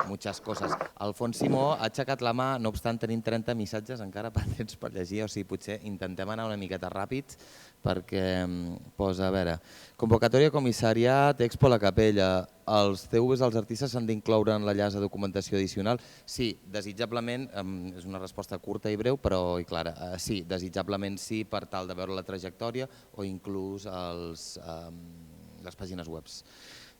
muchas cosas. Alfons Simó ha aixecat la mà, no obstant tenim 30 missatges encara pendents per llegir, o sigui, potser intentem anar una miqueta ràpids perquè posa, a veure, convocatòria comissariat, Expo a la Capella, els CVs dels artistes s'han d'incloure en l'enllaç de documentació addicional? Sí, desitjablement, és una resposta curta i breu, però i clara, sí, desitjablement sí, per tal de veure la trajectòria o inclús les pàgines web.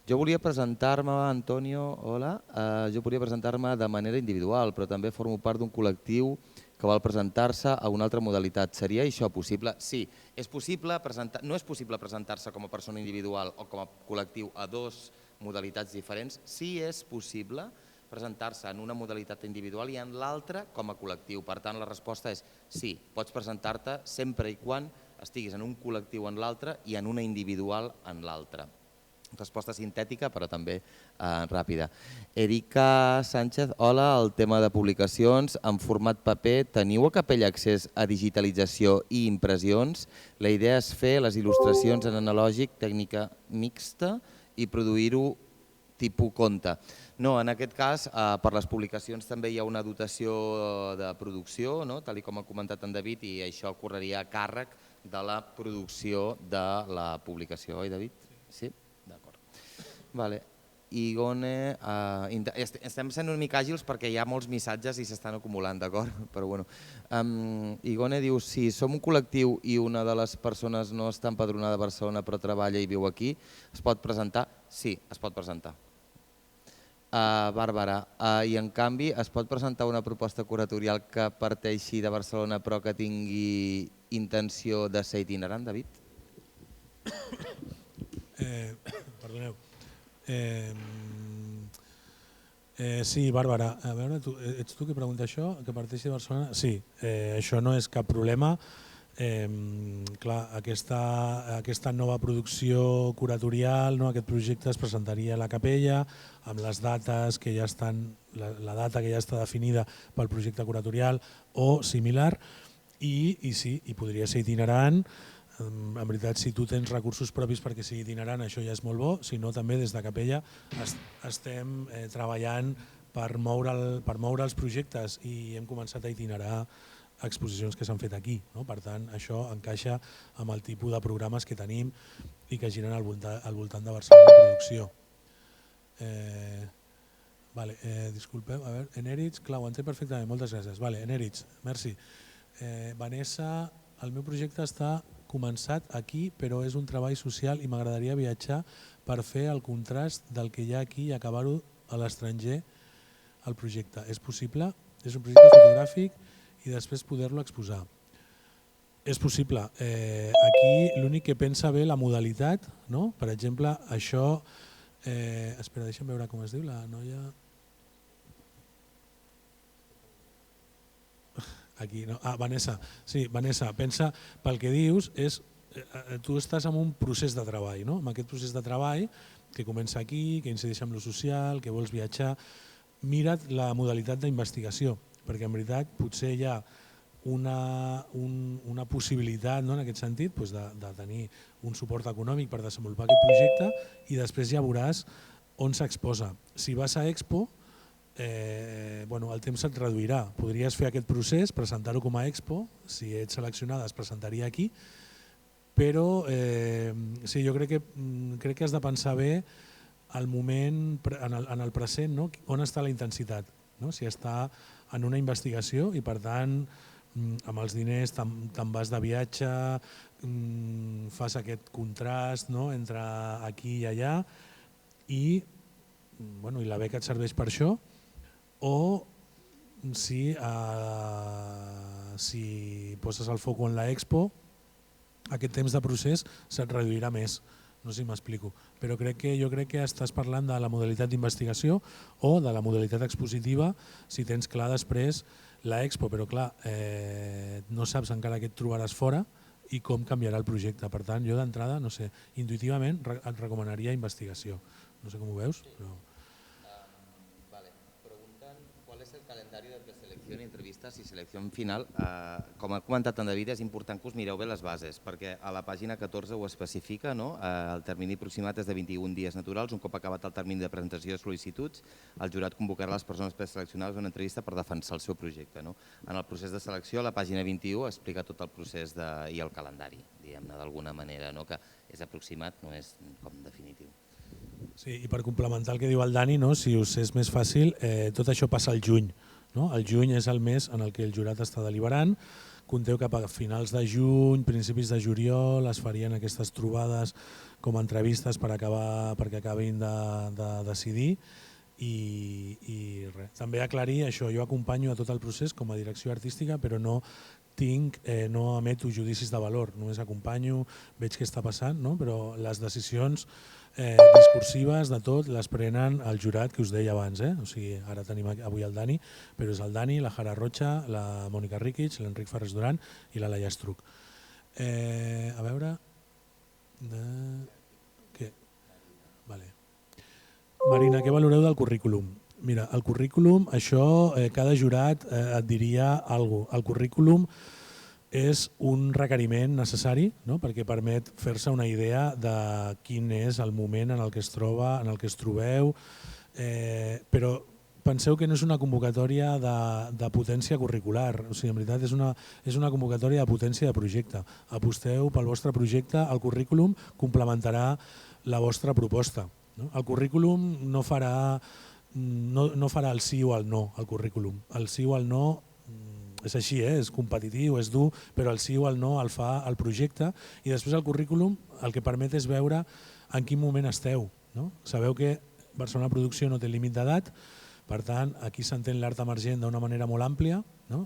Jo volia presentar-me, Antonio, hola, jo volia presentar-me de manera individual, però també formo part d'un col·lectiu que vol presentar-se a una altra modalitat. Seria això possible? Sí, és possible no és possible presentar-se com a persona individual o com a col·lectiu a dues modalitats diferents. Sí és possible presentar-se en una modalitat individual i en l'altra com a col·lectiu. Per tant, la resposta és sí, pots presentar-te sempre i quan estiguis en un col·lectiu en l'altre i en una individual en l'altra. Resposta sintètica, però també ràpida. Erika Sánchez, hola, el tema de publicacions en format paper. Teniu a Capella accés a digitalització i impressions? La idea és fer les il·lustracions en analògic, tècnica mixta i produir-ho tipus conte. No, en aquest cas, per les publicacions també hi ha una dotació de producció, tal com ha comentat en David, i això correria a càrrec de la producció de la publicació, oi David? Sí? D'acord. Igone, estem sent una mica àgils perquè hi ha molts missatges i s'estan acumulant, d'acord? Però bueno. Igone diu, si som un col·lectiu i una de les persones no està empadronada a Barcelona però treballa i viu aquí, es pot presentar? Sí, es pot presentar. Bàrbara, i en canvi es pot presentar una proposta curatorial que parteixi de Barcelona però que tingui intenció de ser itinerant, David? Perdoneu. Sí, Bàrbara, a veure, ets tu que pregunta això, que parteixi de Barcelona? Sí, això no és cap problema. Clar, aquesta nova producció curatorial, aquest projecte es presentaria a la Capella amb les dates que ja estan, la data que ja està definida pel projecte curatorial o similar, i sí, i podria ser itinerant. En veritat, si tu tens recursos propis perquè sigui itinerant, això ja és molt bo, si no també des de Capella estem treballant per moure els projectes i hem començat a itinerar exposicions que s'han fet aquí. Per tant, això encaixa amb el tipus de programes que tenim i que giren al voltant de Barcelona Producció. Disculpeu, a veure, Enerits, clar, ho entenc perfectament, moltes gràcies. Enerits, merci. Vanessa, el meu projecte està començat aquí, però és un treball social i m'agradaria viatjar per fer el contrast del que hi ha aquí i acabar-ho a l'estranger al projecte. És possible? És un projecte fotogràfic i després poder-lo exposar. És possible. Aquí l'únic que pensa bé la modalitat, per exemple, això... Espera, deixa'm veure com es diu la noia... Aquí, no? Vanessa. Sí, Vanessa, pensa, pel que dius, tu estàs en un procés de treball, amb aquest procés de treball que comença aquí, que incideix en lo social, que vols viatjar. Mira't la modalitat d'investigació, perquè en veritat potser hi ha una possibilitat en aquest sentit de tenir un suport econòmic per desenvolupar aquest projecte i després ja veuràs on s'exposa. Si vas a Expo, el temps et reduirà. Podries fer aquest procés, presentar-ho com a Expo, si ets seleccionada es presentaria aquí, però sí, jo crec que has de pensar bé el moment, en el present, on està la intensitat. Si està en una investigació i per tant amb els diners te'n vas de viatge, fas aquest contrast entre aquí i allà i la beca et serveix per això, o si poses el foc en l'Expo, aquest temps de procés se't reduirà més. No sé si m'explico, però jo crec que estàs parlant de la modalitat d'investigació o de la modalitat expositiva si tens clar després l'Expo, però clar, no saps encara què et trobaràs fora i com canviarà el projecte. Per tant, jo d'entrada, no sé, intuïtivament et recomanaria investigació. No sé com ho veus, però... Calendari de preselecció, entrevistes i selecció final. Com ha comentat en David, és important que us mireu bé les bases, perquè a la pàgina 14 ho especifica, el termini aproximat és de 21 dies naturals. Un cop acabat el termini de presentació de sol·licituds, el jurat convocarà les persones preseleccionades a una entrevista per defensar el seu projecte. En el procés de selecció, a la pàgina 21 explica tot el procés i el calendari, diguem-ne, d'alguna manera, que és aproximat, no és com definitiu. Sí, i per complementar el que diu el Dani, si us és més fàcil, tot això passa al juny. El juny és el mes en el que el jurat està deliberant. Conteu cap a finals de juny, principis de juliol, es farien aquestes trobades com a entrevistes perquè acabin de decidir. I res. També aclarir això, jo acompanyo a tot el procés com a direcció artística, però no emeto judicis de valor, només acompanyo, veig què està passant, però les decisions discursives de tot les prenen el jurat que us deia abans. O sigui, ara tenim avui el Dani, però és el Dani, la Jara Rocha, la Mònica Rikic, l'Enric Ferrés Duran i la Laia Estruc. A veure... Marina, què valoreu del currículum? Mira, el currículum, això, cada jurat et diria alguna cosa. El currículum és un requeriment necessari, no? Perquè permet fer-se una idea de quin és el moment en el que es troba, en el que es trobeu, però penseu que no és una convocatòria de potència curricular, o sigui, en veritat és una convocatòria de potència de projecte. Aposteu pel vostre projecte, el currículum complementarà la vostra proposta. El currículum no farà el sí o el no, el currículum. El sí o el no és així, és competitiu, és dur, però el sí o el no el fa el projecte i després el currículum el que permet és veure en quin moment esteu. Sabeu que Barcelona Producció no té límit d'edat, per tant, aquí s'entén l'art emergent d'una manera molt àmplia,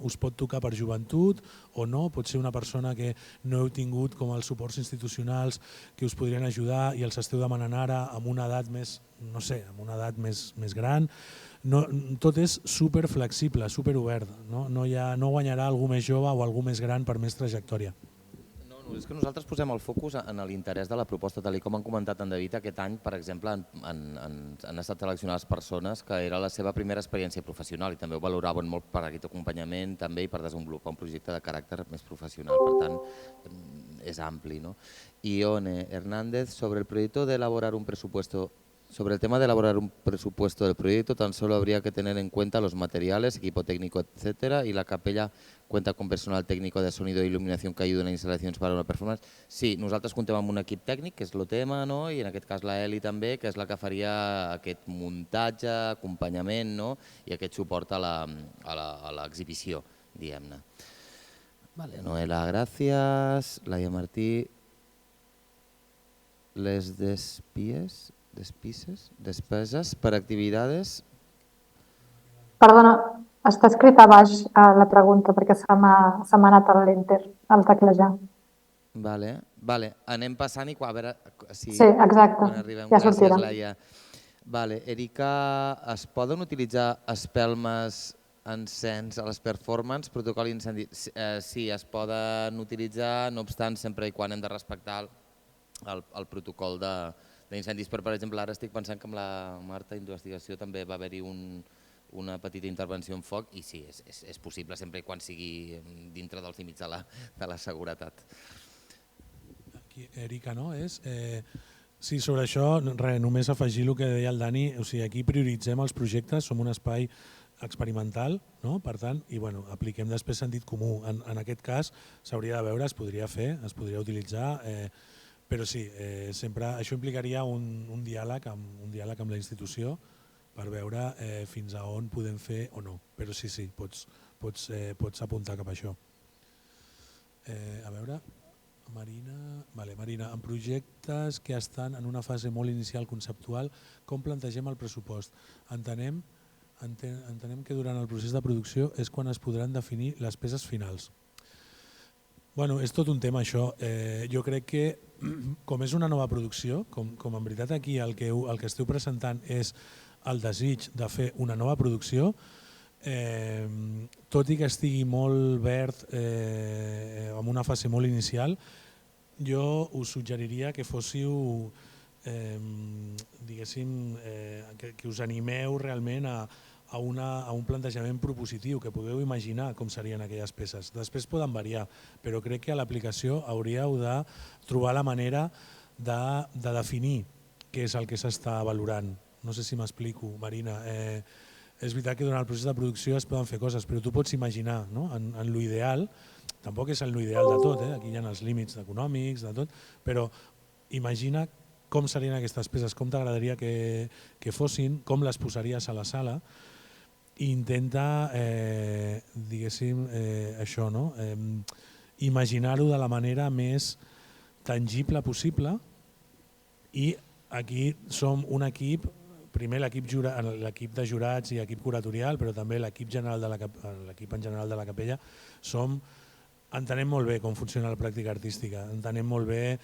us pot tocar per joventut o no, pot ser una persona que no heu tingut com els suports institucionals que us podrien ajudar i els esteu demanant ara amb una edat més, no sé, amb una edat més gran. Tot és super flexible, super obert, no guanyarà algú més jove o algú més gran per més trajectòria. És que nosaltres posem el focus en l'interès de la proposta, tal com han comentat en David. Aquest any, per exemple, han estat seleccionades persones que era la seva primera experiència professional i també ho valoraven molt per aquest acompanyament també i per desenvolupar un projecte de caràcter més professional. Per tant, és ampli. Ione Hernández, sobre el proyecto de elaborar un presupuesto. Sobre el tema de elaborar un presupuesto del proyecto, tan solo habría que tener en cuenta los materiales, equipo técnico, etcétera, y la capella cuenta con personal técnico de sonido e il·luminació que ayuden a instal·lacions per a una performance. Sí, nosaltres contem amb un equip tècnic, que és l'OTM, i en aquest cas la Eli també, que és la que faria aquest muntatge, acompanyament i aquest suport a l'exhibició, diguem-ne. Noela, gràcies. Laia Martí. Les despeses per activitats... Perdona, està escrita a baix la pregunta perquè se m'ha anat l'enter, el teclejar. Vale. Anem passant i a veure si... Sí, exacte, ja sortirà. Gràcies, Laia. Erika, es poden utilitzar espelmes encens a les performances, protocol incendi? Sí, es poden utilitzar, no obstant, sempre i quan hem de respectar el protocol d'incendis. Però, per exemple, ara estic pensant que amb la Marta d'Investigació també va haver-hi una petita intervenció en foc i sí, és possible sempre i quan sigui dintre dels límits de la seguretat. Erika, no? Sí, sobre això, només afegir el que deia el Dani, aquí prioritzem els projectes, som un espai experimental, per tant, i apliquem després sentit comú. En aquest cas s'hauria de veure, es podria fer, es podria utilitzar, però sí, sempre això implicaria un diàleg amb la institució per veure fins a on podem fer o no. Però sí, pots apuntar cap a això. A veure, Marina, en projectes que estan en una fase molt inicial conceptual, com plantegem el pressupost? Entenem que durant el procés de producció és quan es podran definir les peces finals. És tot un tema això. Jo crec que com és una nova producció, com en veritat aquí el que esteu presentant és el desig de fer una nova producció, tot i que estigui molt verd en una fase molt inicial, jo us suggeriria que fóssiu, diguéssim, que us animeu realment a un plantejament propositiu, que podeu imaginar com serien aquelles peces. Després poden variar, però crec que a l'aplicació hauríeu de trobar la manera de definir què és el que s'està valorant. No sé si m'explico, Marina. És veritat que durant el procés de producció es poden fer coses, però tu pots imaginar, en l'ideal, tampoc és en l'ideal de tot, aquí hi ha els límits econòmics, de tot, però imagina com serien aquestes peces, com t'agradaria que fossin, com les posaries a la sala, i intenta, diguéssim, això, imaginar-ho de la manera més tangible possible. I aquí som un equip, primer l'equip de jurats i equip curatorial, però també l'equip en general de la capella, entenem molt bé com funciona la pràctica artística, entenem molt bé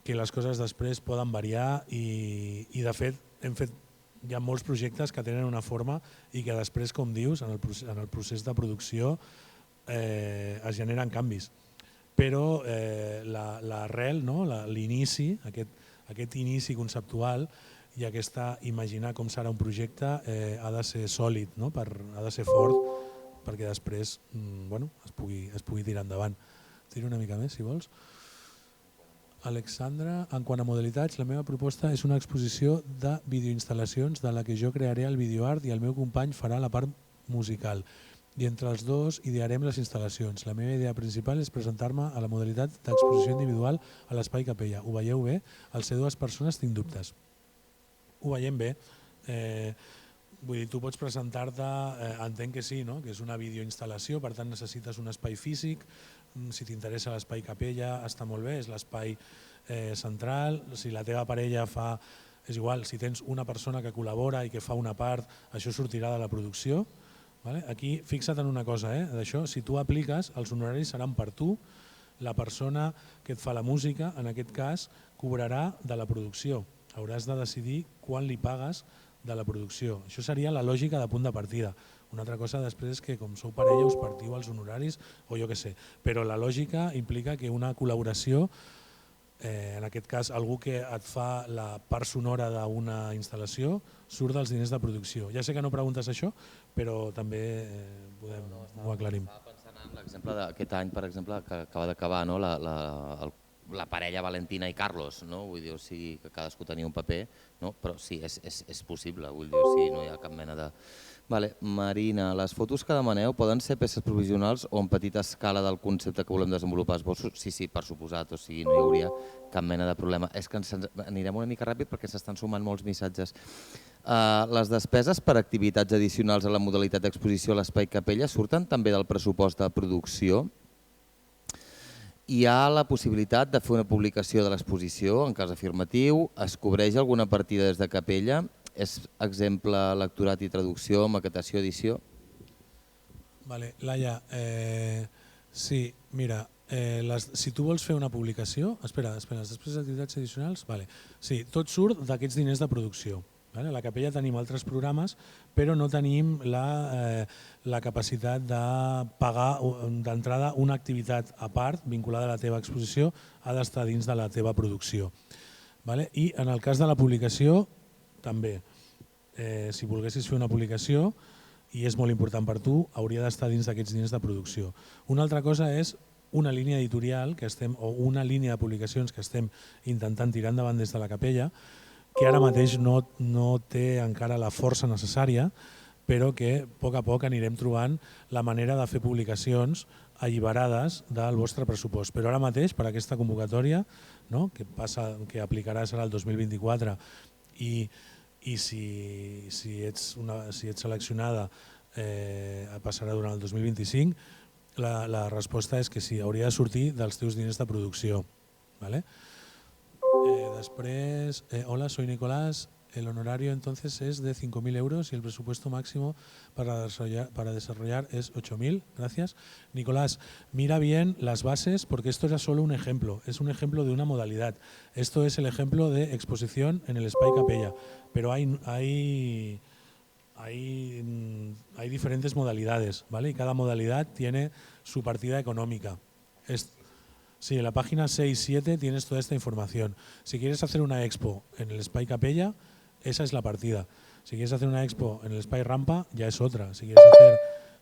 que les coses després poden variar i de fet hi ha molts projectes que tenen una forma i que després, com dius, en el procés de producció es generen canvis. però l'arrel, l'inici, aquest inici conceptual i imaginar com serà un projecte ha de ser sòlid, ha de ser fort perquè després es pugui tirar endavant. Tiro una mica més, si vols. Alexandra, en quant a modalitats, la meva proposta és una exposició de videoinstal·lacions de la que jo crearé el videoart i el meu company farà la part musical. I entre els dos idearem les instal·lacions. La meva idea principal és presentar-me a la modalitat d'exposició individual a l'Espai Capella. Ho veieu bé? Al ser dues persones tinc dubtes. Ho veiem bé. Vull dir, tu pots presentar-te, entenc que sí, que és una videoinstal·lació, per tant necessites un espai físic. Si t'interessa l'espai Capella està molt bé, és l'espai central. Si la teva parella fa... És igual, si tens una persona que col·labora i que fa una part, això sortirà de la producció. Aquí fixa't en una cosa, d'això, si tu apliques, els honoraris seran per tu, la persona que et fa la música, en aquest cas, cobrarà de la producció. Hauràs de decidir quan li pagues de la producció. Això seria la lògica de punt de partida. Una altra cosa després és que com sou parella us partiu els honoraris o jo què sé, però la lògica implica que una col·laboració, en aquest cas algú que et fa la part sonora d'una instal·lació, surt dels diners de producció. Ja sé que no preguntes això, però també ho aclarim. Estava pensant en l'exemple d'aquest any, per exemple, que acaba d'acabar, la parella Valentina i Carlos, vull dir, que cadascú tenia un paper, però sí, és possible, vull dir, no hi ha cap mena de... Marina, les fotos que demaneu poden ser peces provisionals o en petita escala del concepte que volem desenvolupar als bossos? Sí, per suposat, o sigui, no hi hauria cap mena de problema. És que anirem una mica ràpid perquè s'estan sumant molts missatges. Les despeses per activitats addicionals a la modalitat d'exposició a l'Espai Capella surten també del pressupost de producció? Hi ha la possibilitat de fer una publicació de l'exposició, en cas afirmatiu, es cobreix alguna partida des de Capella, és exemple lectorat i traducció, maquetació, edició? Laia, sí, mira, si tu vols fer una publicació, espera, les despeses d'activitats addicionals, sí, tot surt d'aquests diners de producció. A la Capella tenim altres programes, però no tenim la capacitat de pagar d'entrada una activitat a part vinculada a la teva exposició, ha d'estar dins de la teva producció. I en el cas de la publicació, també, si volguessis fer una publicació i és molt important per tu, hauria d'estar dins d'aquests diners de producció. Una altra cosa és una línia editorial o una línia de publicacions que estem intentant tirar endavant des de la Capella, que ara mateix no té encara la força necessària, però que a poc anirem trobant la manera de fer publicacions alliberades del vostre pressupost. Però ara mateix, per aquesta convocatòria, que aplicarà serà el 2024, i si ets seleccionada passarà durant el 2025, la resposta és que sí, hauria de sortir dels teus diners de producció. Después, hola, soy Nicolás. El honorario entonces es de 5.000 euros y el presupuesto máximo para desarrollar es 8.000. Gracias. Nicolás, mira bien las bases porque esto era solo un ejemplo. Es un ejemplo de una modalidad. Esto es el ejemplo de exposición en el Espai Capella. Pero hay diferentes modalidades, ¿vale? Y cada modalidad tiene su partida económica. Sí, en la página 6 y 7 tienes toda esta información. Si quieres hacer una expo en el Espai Capella, esa es la partida. Si quieres hacer una expo en el Espai Rampa, ya es otra.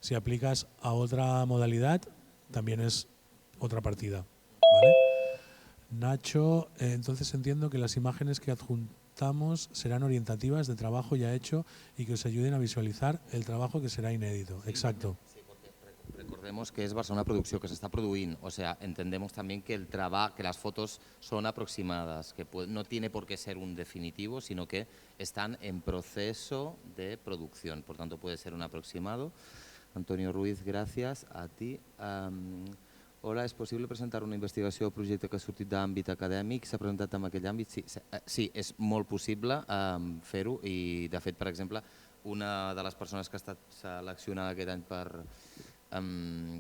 Si aplicas a otra modalidad, también es otra partida. ¿Vale? Nacho, entonces entiendo que las imágenes que adjuntamos serán orientativas de trabajo ya hecho y que os ayuden a visualizar el trabajo que será inédito. Exacto. Recordemos que es una producción que se está produciendo, o sea, entendemos también que que las fotos son aproximadas, que no tiene por qué ser un definitivo, sino que están en proceso de producción, por tanto puede ser un aproximado. Antonio Ruiz, gracias a ti. Hola, ¿es posible presentar una investigació o projecte que ha sortit d'àmbit acadèmic, s'ha presentat en aquell àmbit? Sí, és molt possible fer-ho i, de fet, per exemple, una de les persones que ha estat seleccionada aquest any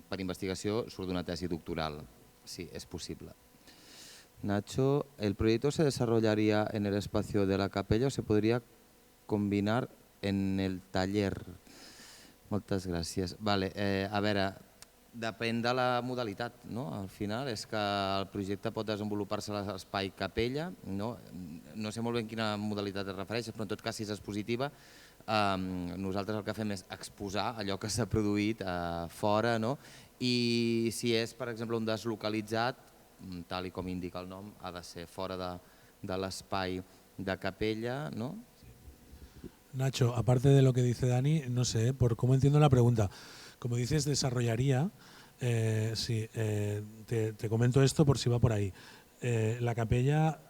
per investigació surt d'una tesi doctoral. Sí, es posible. Nacho, ¿el proyecto se desarrollaría en el espacio de la Capella o se podría combinar en el taller? Moltes gràcies. A veure, Depèn de la modalitat, no? Al final és que el projecte pot desenvolupar-se a l'espai capella, no sé molt ben quina modalitat es refereix, però en tot cas si és expositiva, nosaltres el que fem és exposar allò que s'ha produït fora, i si és, per exemple, un deslocalitzat, tal com indica el nom, ha de ser fora de l'espai de capella, ¿no? Nacho, aparte de lo que dice Dani, no sé, por cómo entiendo la pregunta, como dices desarrollaría, sí, te comento esto por si va por ahí. La capella,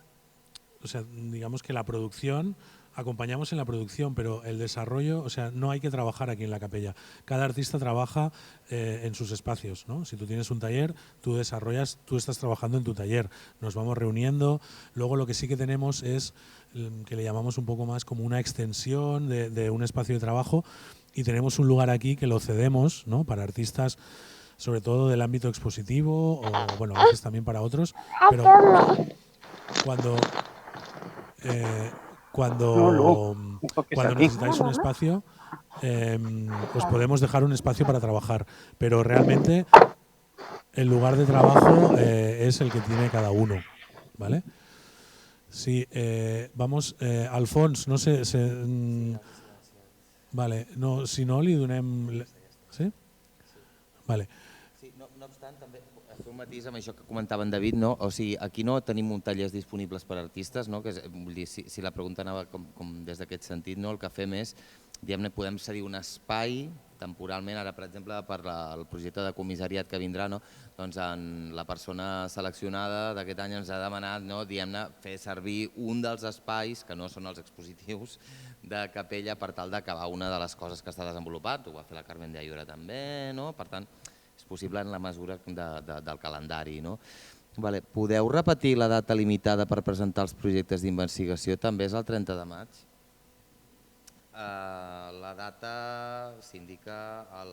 o sea, digamos que la producción, acompañamos en la producción, pero el desarrollo, o sea, no hay que trabajar aquí en la capella. Cada artista trabaja en sus espacios, ¿no? Si tú tienes un taller, tú desarrollas, tú estás trabajando en tu taller. Nos vamos reuniendo. Luego lo que sí que tenemos es, que le llamamos un poco más como una extensión de un espacio de trabajo, y tenemos un lugar aquí que lo cedemos, ¿no? Para artistas, sobre todo del ámbito expositivo, o bueno, a veces también para otros, pero cuando necesitáis un espacio, os podemos dejar un espacio para trabajar, pero realmente el lugar de trabajo es el que tiene cada uno, ¿vale? Sí, vamos, Alfons, no sé, vale, no, si no li donem... Sí? Vale. Sí, no obstant, també fer un matís amb això que comentava en David, no? O sigui, aquí no tenim tallers disponibles per a artistes, no? Que és, vull dir, si la pregunta anava com des d'aquest sentit, no? El que fem és, diguem-ne, podem cedir un espai temporalment, ara per exemple per el projecte de comissariat que vindrà, no? Doncs la persona seleccionada d'aquest any ens ha demanat, no? Diguem-ne, fer servir un dels espais que no són els expositius de capella per tal d'acabar una de les coses que està desenvolupat, ho va fer la Carmen de Ayora també, no? Per tant, és possible en la mesura del calendari. Podeu repetir la data limitada per presentar els projectes d'investigació? També és el 30 de maig. La data s'indica a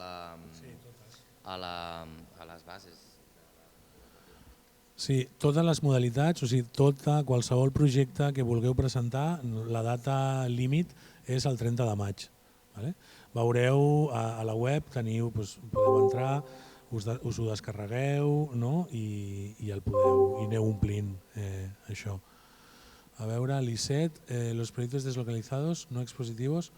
les bases. Sí, totes les modalitats, o sigui, qualsevol projecte que vulgueu presentar, la data límit és el 30 de maig. Veureu a la web, podeu entrar, us ho descarregueu i aneu omplint això. A veure, Lisset, los proyectos deslocalizados no expositivos,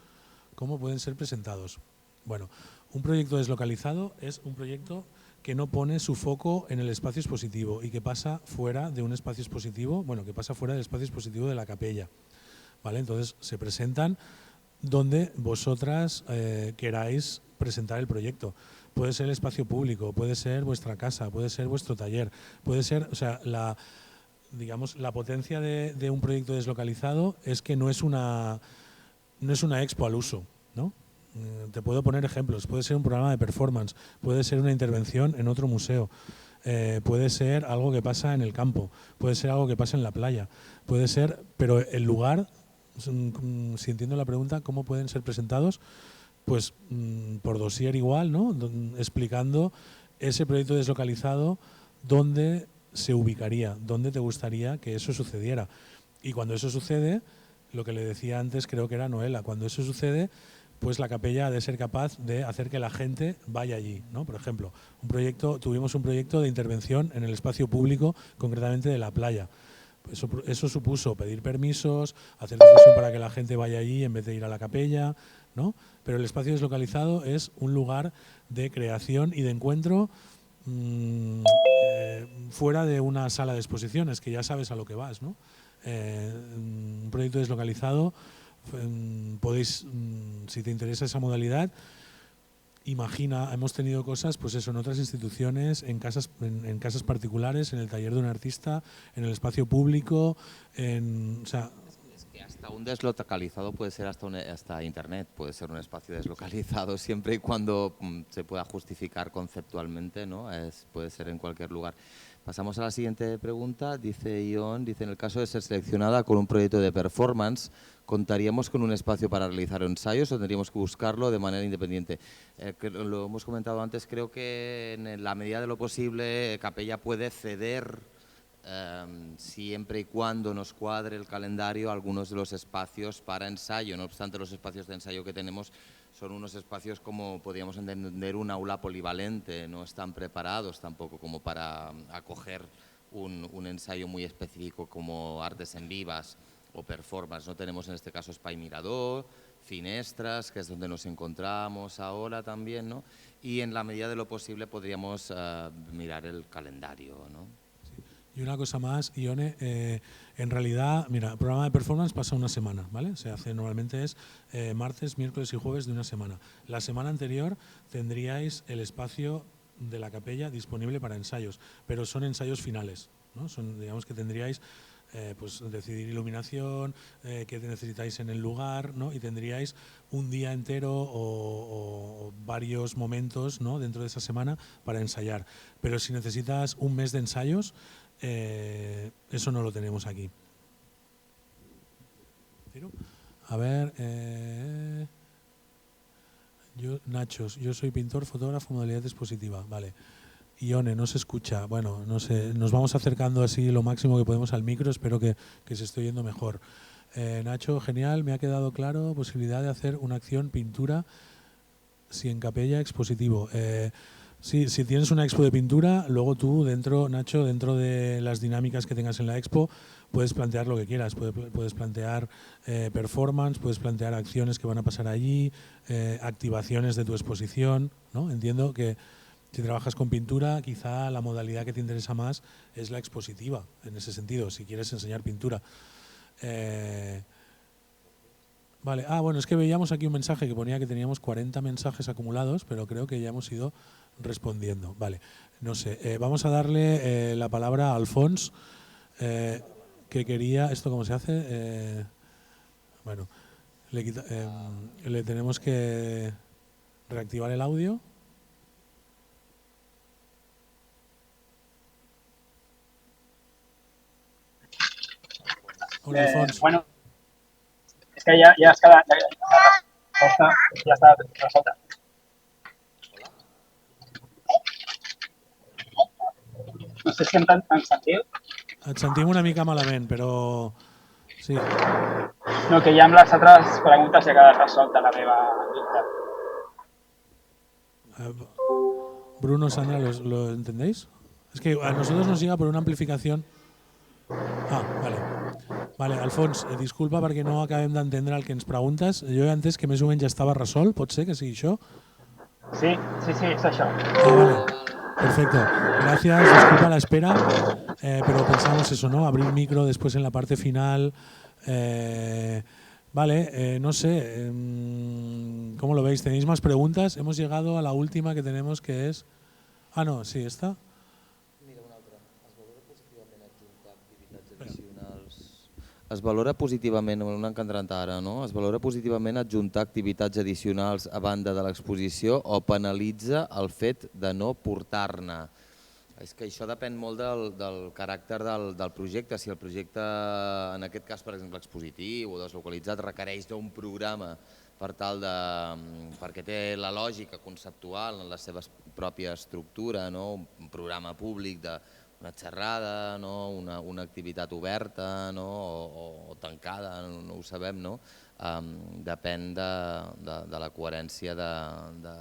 ¿cómo pueden ser presentados? Bueno, un proyecto deslocalizado es un proyecto que no pone su foco en el espacio expositivo y que pasa fuera de un espacio expositivo, que pasa fuera del espacio expositivo de la capella. ¿Vale? Entonces se presentan donde vosotras queráis presentar el proyecto. Puede ser el espacio público, puede ser vuestra casa, puede ser vuestro taller, puede ser, o sea, la potencia de un proyecto deslocalizado es que no es una expo al uso, ¿no? Te puedo poner ejemplos, puede ser un programa de performance, puede ser una intervención en otro museo, puede ser algo que pasa en el campo, puede ser algo que pasa en la playa, puede ser, pero el lugar, si entiendo la pregunta, ¿cómo pueden ser presentados? Pues por dossier igual, ¿no? Explicando ese proyecto deslocalizado, dónde se ubicaría, dónde te gustaría que eso sucediera. Y cuando eso sucede, lo que le decía antes, creo que era Noela, cuando eso sucede, pues la capella ha de ser capaz de hacer que la gente vaya allí, ¿no? Por ejemplo, tuvimos un proyecto de intervención en el espacio público, concretamente de la playa. Eso supuso pedir permisos, hacer difusión para que la gente vaya allí en vez de ir a la capella, ¿no? Pero el espacio deslocalizado es un lugar de creación y de encuentro fuera de una sala de exposiciones, que ya sabes a lo que vas, ¿no? Un proyecto deslocalizado, podéis, si te interesa esa modalidad, imagina, hemos tenido cosas, pues eso, en otras instituciones, en casas particulares, en el taller de un artista, en el espacio público, o sea, es que hasta un deslocalizado puede ser hasta internet, puede ser un espacio deslocalizado siempre y cuando se pueda justificar conceptualmente, ¿no? Puede ser en cualquier lugar. Pasamos a la siguiente pregunta. Dice Ion, en el caso de ser seleccionada con un proyecto de performance, ¿contaríamos con un espacio para realizar ensayos o tendríamos que buscarlo de manera independiente? Lo hemos comentado antes, creo que en la medida de lo posible Capella puede ceder, siempre y cuando nos cuadre el calendario, algunos de los espacios para ensayo. No obstante, los espacios de ensayo que tenemos son unos espacios como podríamos entender un aula polivalente, no están preparados tampoco como para acoger un ensayo muy específico como artes en vivas o performance. No tenemos en este caso Espai Mirador, Finestras, que es donde nos encontramos ahora también, ¿no? Y en la medida de lo posible podríamos mirar el calendario, ¿no? Y una cosa más, Ione, en realidad, mira, el programa de performance pasa una semana, ¿vale? Se hace normalmente es martes, miércoles y jueves de una semana. La semana anterior tendríais el espacio de la capella disponible para ensayos, pero son ensayos finales, ¿no? Son, digamos que tendríais pues decidir iluminación, qué necesitáis en el lugar, ¿no? Y tendríais un día entero o varios momentos, ¿no? Dentro de esa semana para ensayar. Pero si necesitas un mes de ensayos, eso no lo tenemos aquí. A ver, Nachos, yo soy pintor, fotógrafo, modalidad expositiva, vale. Ione, no se escucha, bueno, no sé, nos vamos acercando así lo máximo que podemos al micro, espero que se esté oyendo mejor. Nacho, genial, me ha quedado claro, posibilidad de hacer una acción pintura si en capella expositivo. Sí, si tienes una expo de pintura, luego tú dentro, Nacho, dentro de las dinámicas que tengas en la expo, puedes plantear lo que quieras, puedes plantear performance, puedes plantear acciones que van a pasar allí, activaciones de tu exposición, ¿no? Entiendo que si trabajas con pintura, quizá la modalidad que te interesa más es la expositiva, en ese sentido, si quieres enseñar pintura. Vale, bueno, es que veíamos aquí un mensaje que ponía que teníamos 40 mensajes acumulados, pero creo que ya hemos ido respondiendo. Vale, no sé, vamos a darle la palabra a Alfons, que quería, ¿esto cómo se hace? Bueno, le tenemos que reactivar el audio. Hola, Alfons. Bueno, es que ya está la respuesta ya està resolta. No sé si em sentiu. Et sentim una mica malament, però sí. No, que ya amb les altres preguntes ja ha quedat resolta la meva dubte. Bruno, Sandra, ¿lo entendéis? Es que a nosotros nos llega por una amplificación. Vale. Vale, Alfons, disculpa perquè no acabem d'entendre el que ens preguntes. Jo he entès que més o menys ja estava resolt, pot ser que sigui això? Sí, és això. Vale, perfecto. Gracias, disculpa la espera, pero pensamos eso, ¿no? Abrir micro después en la parte final. Vale, no sé, ¿cómo lo veis? ¿Tenéis más preguntas? Hemos llegado a la última que tenemos, que es... no, sí, esta. Es valora positivament, una que ha entrat ara, no? Es valora positivament adjuntar activitats addicionals a banda de l'exposició o penalitza el fet de no portar-ne? És que això depèn molt del caràcter del projecte. Si el projecte, en aquest cas, per exemple, expositiu o deslocalitzat, requereix d'un programa per tal de... perquè té la lògica conceptual en la seva pròpia estructura, un programa públic de una xerrada, una activitat oberta o tancada, no ho sabem, depèn de la coherència de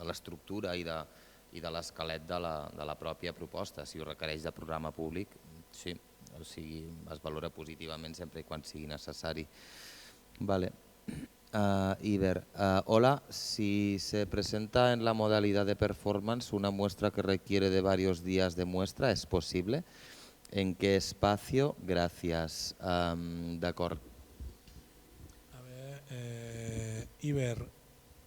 l'estructura i de l'esquelet de la pròpia proposta. Si ho requereix de programa públic, sí, o sigui, es valora positivament sempre i quan sigui necessari. Vale. Iber, hola, si se presenta en la modalidad de performance una muestra que requiere de varios días de muestra, ¿es posible? ¿En qué espacio? Gracias. D'acord. A ver, Iber,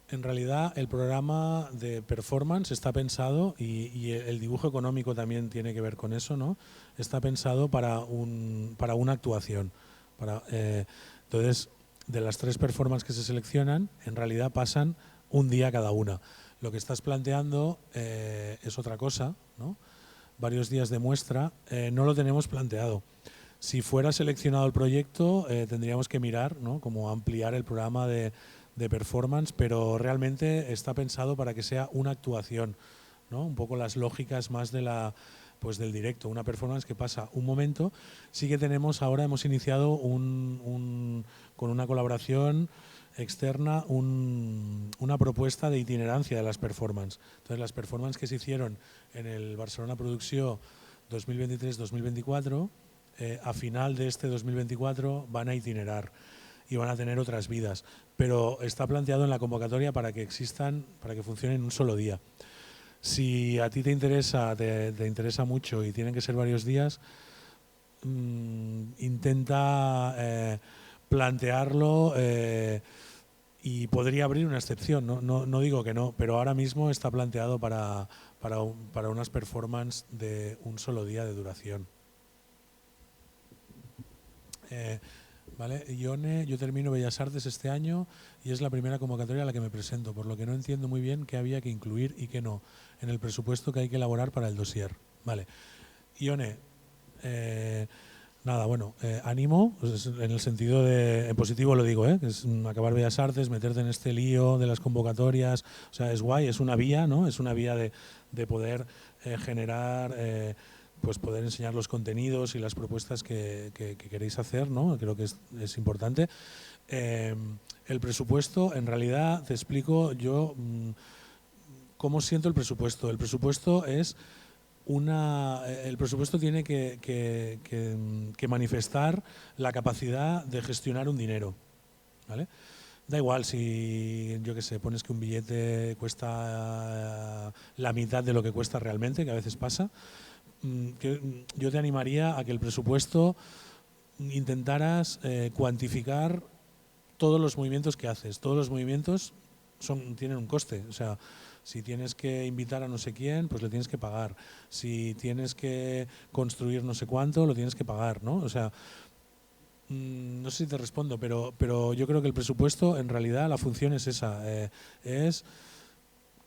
en realidad el programa de performance está pensado, y el dibujo económico también tiene que ver con eso, ¿no? Está pensado para una actuación. Entonces, de las 3 performances que se seleccionan, en realidad pasan un día cada una. Lo que estás planteando es otra cosa, ¿no? Varios días de muestra, no lo tenemos planteado. Si fuera seleccionado el proyecto, tendríamos que mirar, ¿no?, cómo ampliar el programa de performance, pero realmente está pensado para que sea una actuación, ¿no? Un poco las lógicas más de del directo, una performance que pasa un momento. Sí que tenemos ahora, hemos iniciado con una colaboración externa una propuesta de itinerancia de las performances. Entonces, las performances que se hicieron en el Barcelona Producció 2023-2024, a final de este 2024 van a itinerar y van a tener otras vidas, pero está planteado en la convocatoria para que existan, para que funcionen un solo día. Si a ti te interesa mucho y tienen que ser varios días, intenta plantearlo y podría abrir una excepción, no digo que no, pero ahora mismo está planteado para unas performances de un solo día de duración. Vale, Ione, yo termino Bellas Artes este año y es la primera convocatoria a la que me presento, por lo que no entiendo muy bien qué había que incluir y qué no en el presupuesto que hay que elaborar para el dossier. Vale, Ione, nada, bueno, ánimo, pues en el sentido de, en positivo lo digo, que es acabar Bellas Artes, meterte en este lío de las convocatorias, o sea, es guay, es una vía, ¿no? Es una vía de poder generar, pues poder enseñar los contenidos y las propuestas que queréis hacer, ¿no? Creo que es importante. El presupuesto, en realidad, te explico yo cómo siento el presupuesto. El presupuesto es el presupuesto tiene que manifestar la capacidad de gestionar un dinero, ¿vale? Da igual si, yo qué sé, pones que un billete cuesta la mitad de lo que cuesta realmente, que a veces pasa. Yo te animaría a que el presupuesto intentaras cuantificar todos los movimientos que haces. Todos los movimientos tienen un coste, o sea, si tienes que invitar a no sé quién, pues le tienes que pagar. Si tienes que construir no sé cuánto, lo tienes que pagar, ¿no? O sea, no sé si te respondo, pero yo creo que el presupuesto, en realidad, la función es esa, es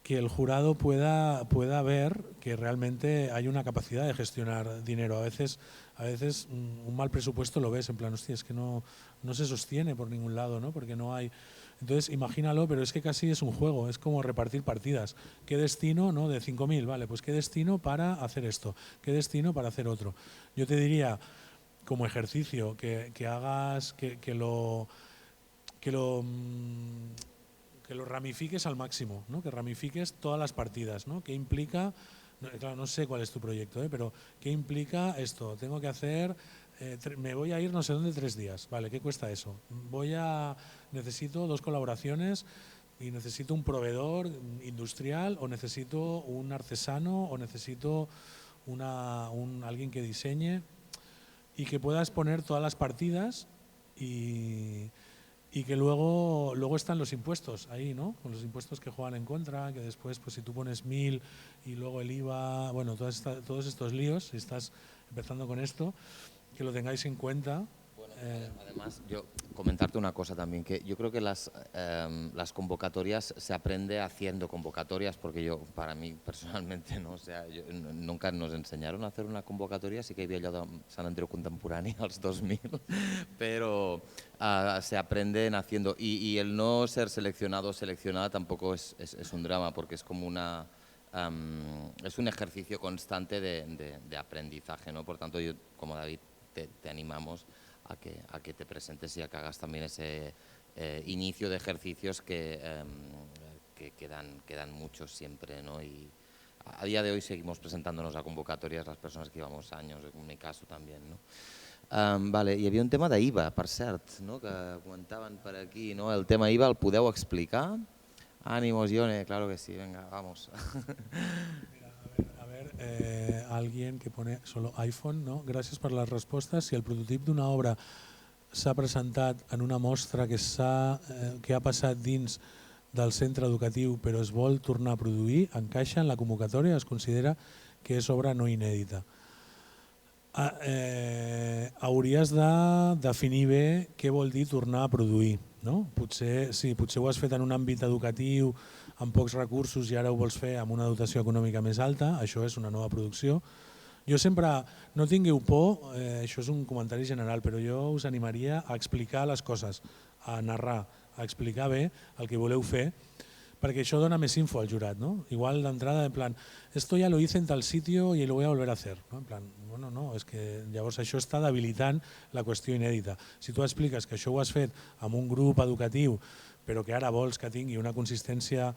que el jurado pueda ver que realmente hay una capacidad de gestionar dinero. A veces un mal presupuesto lo ves en plan, hostia, es que no se sostiene por ningún lado, ¿no? Porque no hay. Entonces, imagínalo, pero es que casi es un juego, es como repartir partidas. ¿Qué destino, no? De 5.000, vale, pues ¿qué destino para hacer esto? ¿Qué destino para hacer otro? Yo te diría, como ejercicio, que hagas, que lo ramifiques al máximo, ¿no? Que ramifiques todas las partidas, ¿no? ¿Qué implica? Claro, no sé cuál es tu proyecto, pero ¿qué implica esto? Tengo que hacer, me voy a ir no sé dónde 3 días, vale, ¿qué cuesta eso? Necesito 2 colaboraciones y necesito un proveedor industrial o necesito un artesano o necesito alguien que diseñe y que puedas poner todas las partidas y que luego están los impuestos ahí, ¿no? Con los impuestos que juegan en contra, que después, pues si tú pones 1.000 y luego el IVA, bueno, todos estos líos, si estás empezando con esto, que lo tengáis en cuenta. Bueno, además, yo comentarte una cosa también, que yo creo que las convocatorias se aprende haciendo convocatorias, porque para mí personalmente, no, o sea, nunca nos enseñaron a hacer una convocatoria, sí que hi havia allò de Sant Andreu contemporani als 2000, pero se aprenden haciendo, y el no ser seleccionado o seleccionada tampoco es un drama, porque es como es un ejercicio constante de aprendizaje, ¿no? Por tanto, yo, como David, te animamos a que te presentes y a que hagas también ese inicio de ejercicios que quedan muchos siempre, ¿no? Y a día de hoy seguimos presentándonos a convocatorias las personas que llevamos años, en mi caso también, ¿no? Vale, hi havia un tema d'IVA, per cert, no? Que comentaven per aquí, ¿no? El tema IVA el podeu explicar? Ánimos, Ione, claro que sí, venga, vamos. Alguien que pone solo iPhone, no? Gràcies per les respostes. Si el prototip d'una obra s'ha presentat en una mostra que ha passat dins del centre educatiu però es vol tornar a produir, encaixa en la convocatòria, es considera que és obra no inèdita. Hauries de definir bé què vol dir tornar a produir, no? Potser ho has fet en un àmbit educatiu amb pocs recursos i ara ho vols fer amb una dotació econòmica més alta, això és una nova producció. Jo sempre, no tingueu por, això és un comentari general, però jo us animaria a explicar les coses, a narrar, a explicar bé el que voleu fer, perquè això dona més info al jurat, no? Igual d'entrada, en plan, esto ya lo hice en tal sitio y lo voy a volver a hacer, ¿no? En plan, bueno, no, és que llavors això està debilitant la qüestió inèdita. Si tu expliques que això ho has fet amb un grup educatiu però que ara vols que tingui una consistència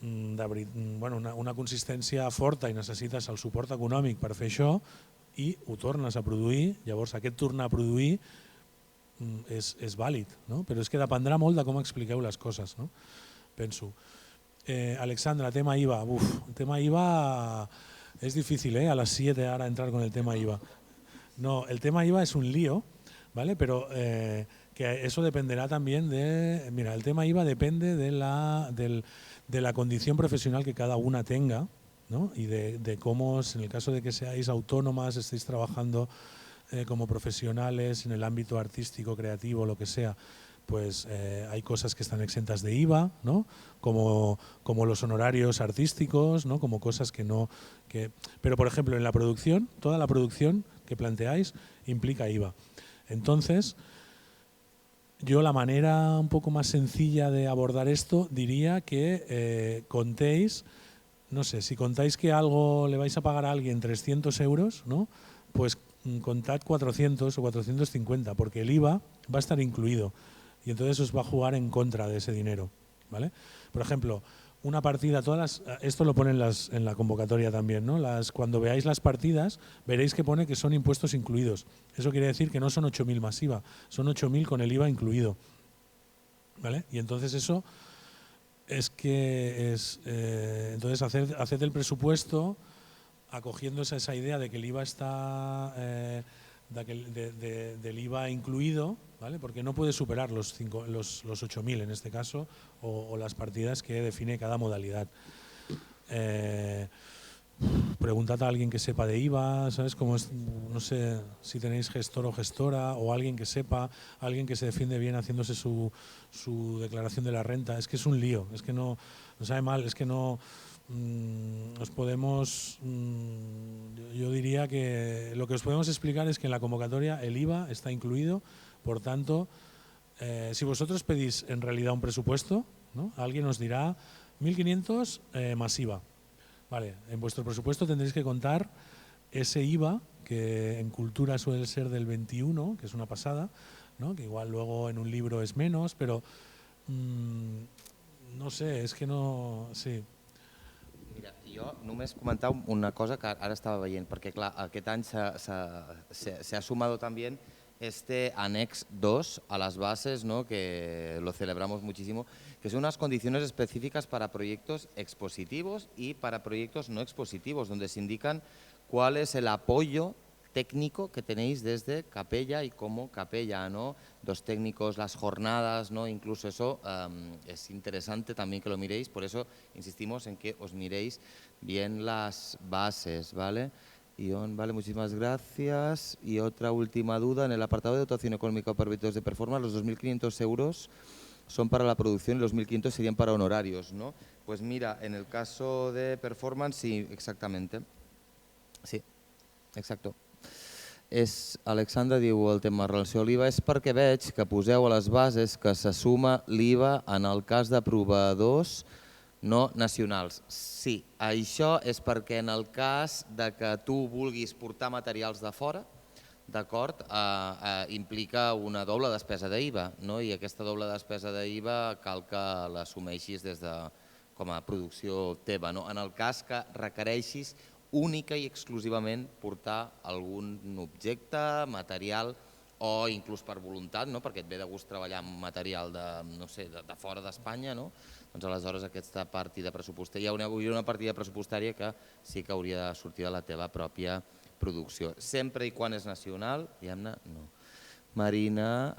una consistència forta i necessites el suport econòmic per fer això i ho tornes a produir, llavors aquest tornar a produir és vàlid, no? Però és que dependrà molt de com expliqueu les coses, no? Penso. Alexandra, tema IVA. El tema IVA es difícil, a las 7 ahora entrar con el tema IVA. No, el tema IVA es un lío, ¿vale? Pero que eso dependerá también de... Mira, el tema IVA depende de la condición profesional que cada una tenga, ¿no? Y de cómo, en el caso de que seáis autónomas, estéis trabajando como profesionales en el ámbito artístico, creativo, lo que sea, pues hay cosas que están exentas de IVA, ¿no? Como los honorarios artísticos, ¿no? Como cosas que no... Pero, por ejemplo, en la producción, toda la producción que planteáis implica IVA. Entonces, yo la manera un poco más sencilla de abordar esto diría que contéis, no sé, si contáis que algo le vais a pagar a alguien 300 euros, ¿no? Pues contad 400 o 450, porque el IVA va a estar incluido y entonces os va a jugar en contra de ese dinero, ¿vale? Por ejemplo, una partida, esto lo ponen en la convocatoria también, ¿no? Cuando veáis las partidas veréis que pone que son impuestos incluidos. Eso quiere decir que no son 8.000 más IVA, son 8.000 con el IVA incluido, ¿vale? Y entonces eso es que entonces haced el presupuesto acogiéndose a esa idea de que el IVA está del IVA incluido, ¿vale? Porque no puede superar los 8.000 en este caso o las partidas que define cada modalidad. Preguntad a alguien que sepa de IVA, ¿sabes? Como no sé si tenéis gestor o gestora o alguien que sepa, alguien que se defiende bien haciéndose su declaración de la renta. Es que es un lío, es que no sabe mal, es que no... os podemos, yo diría que lo que os podemos explicar es que en la convocatoria el IVA está incluido, por tanto, si vosotros pedís en realidad un presupuesto, ¿no? Alguien os dirá 1.500 más IVA. Vale, en vuestro presupuesto tendréis que contar ese IVA, que en cultura suele ser del 21, que es una pasada, ¿no? Que igual luego en un libro es menos, pero no sé, es que no... Sí. Mira, jo només comentar una cosa que ara estava veient, perquè clar, aquest any se ha sumado también este annex 2 a las bases, ¿no? Que lo celebramos muchísimo, que son unas condiciones específicas para proyectos expositivos y para proyectos no expositivos, donde se indican cuál es el apoyo técnico que tenéis desde Capella y como Capella, ¿no? Los técnicos, las jornadas, ¿no? Incluso eso es interesante también que lo miréis, por eso insistimos en que os miréis bien las bases, ¿vale? Vale, muchísimas gracias. Y otra última duda, en el apartado de dotación económica para proyectos de performance, los 2.500 euros son para la producción y los 1.500 serían para honorarios, ¿no? Pues mira, en el caso de performance, sí, exactamente. Sí, exacto. Alexandra diu el tema relació a l'IVA és perquè veig que poseu a les bases que se suma l'IVA en el cas de proveïdors no nacionals. Sí, això és perquè en el cas de que tu vulguis portar materials de fora, d'acord, implica una doble despesa d'IVA, no? I aquesta doble despesa d'IVA cal que l'assumeixis com a producció teva, no? En el cas que requereixis única i exclusivament portar algun objecte, material o inclús per voluntat, perquè et ve de gust treballar amb material de fora d'Espanya, doncs aleshores aquesta partida pressupostària, hi hauria una partida pressupostària que sí que hauria de sortir de la teva pròpia producció. Sempre i quan és nacional, diguem-ne, no. Marina,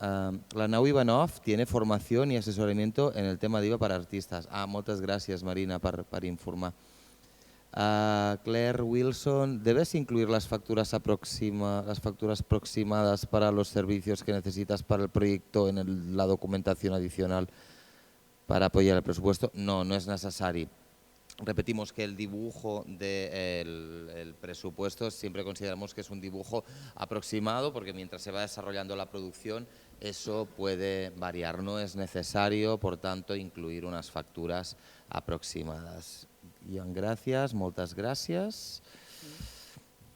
la nau Ivanov tiene formación y asesoramiento en el tema d'IVA para artistas. Moltes gràcies, Marina, per informar. Claire Wilson, ¿debes incluir las facturas aproximadas para los servicios que necesitas para el proyecto en la documentación adicional para apoyar el presupuesto? No, no es necesario. Repetimos que el dibujo del presupuesto siempre consideramos que es un dibujo aproximado porque mientras se va desarrollando la producción eso puede variar. No es necesario, por tanto, incluir unas facturas aproximadas. Gràcies, moltes gràcies.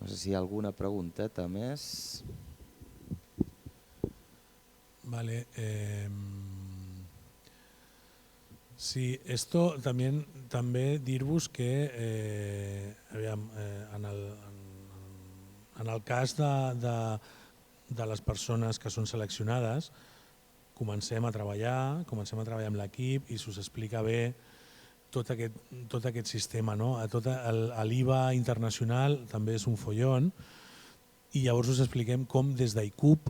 No sé si hi ha alguna pregunteta més. Vale. Sí, esto també dir-vos que en el cas de les persones que són seleccionades, comencem a treballar amb l'equip i s'us explica bé tot aquest sistema. L'IVA internacional també és un follon i llavors us expliquem com des d'ICUP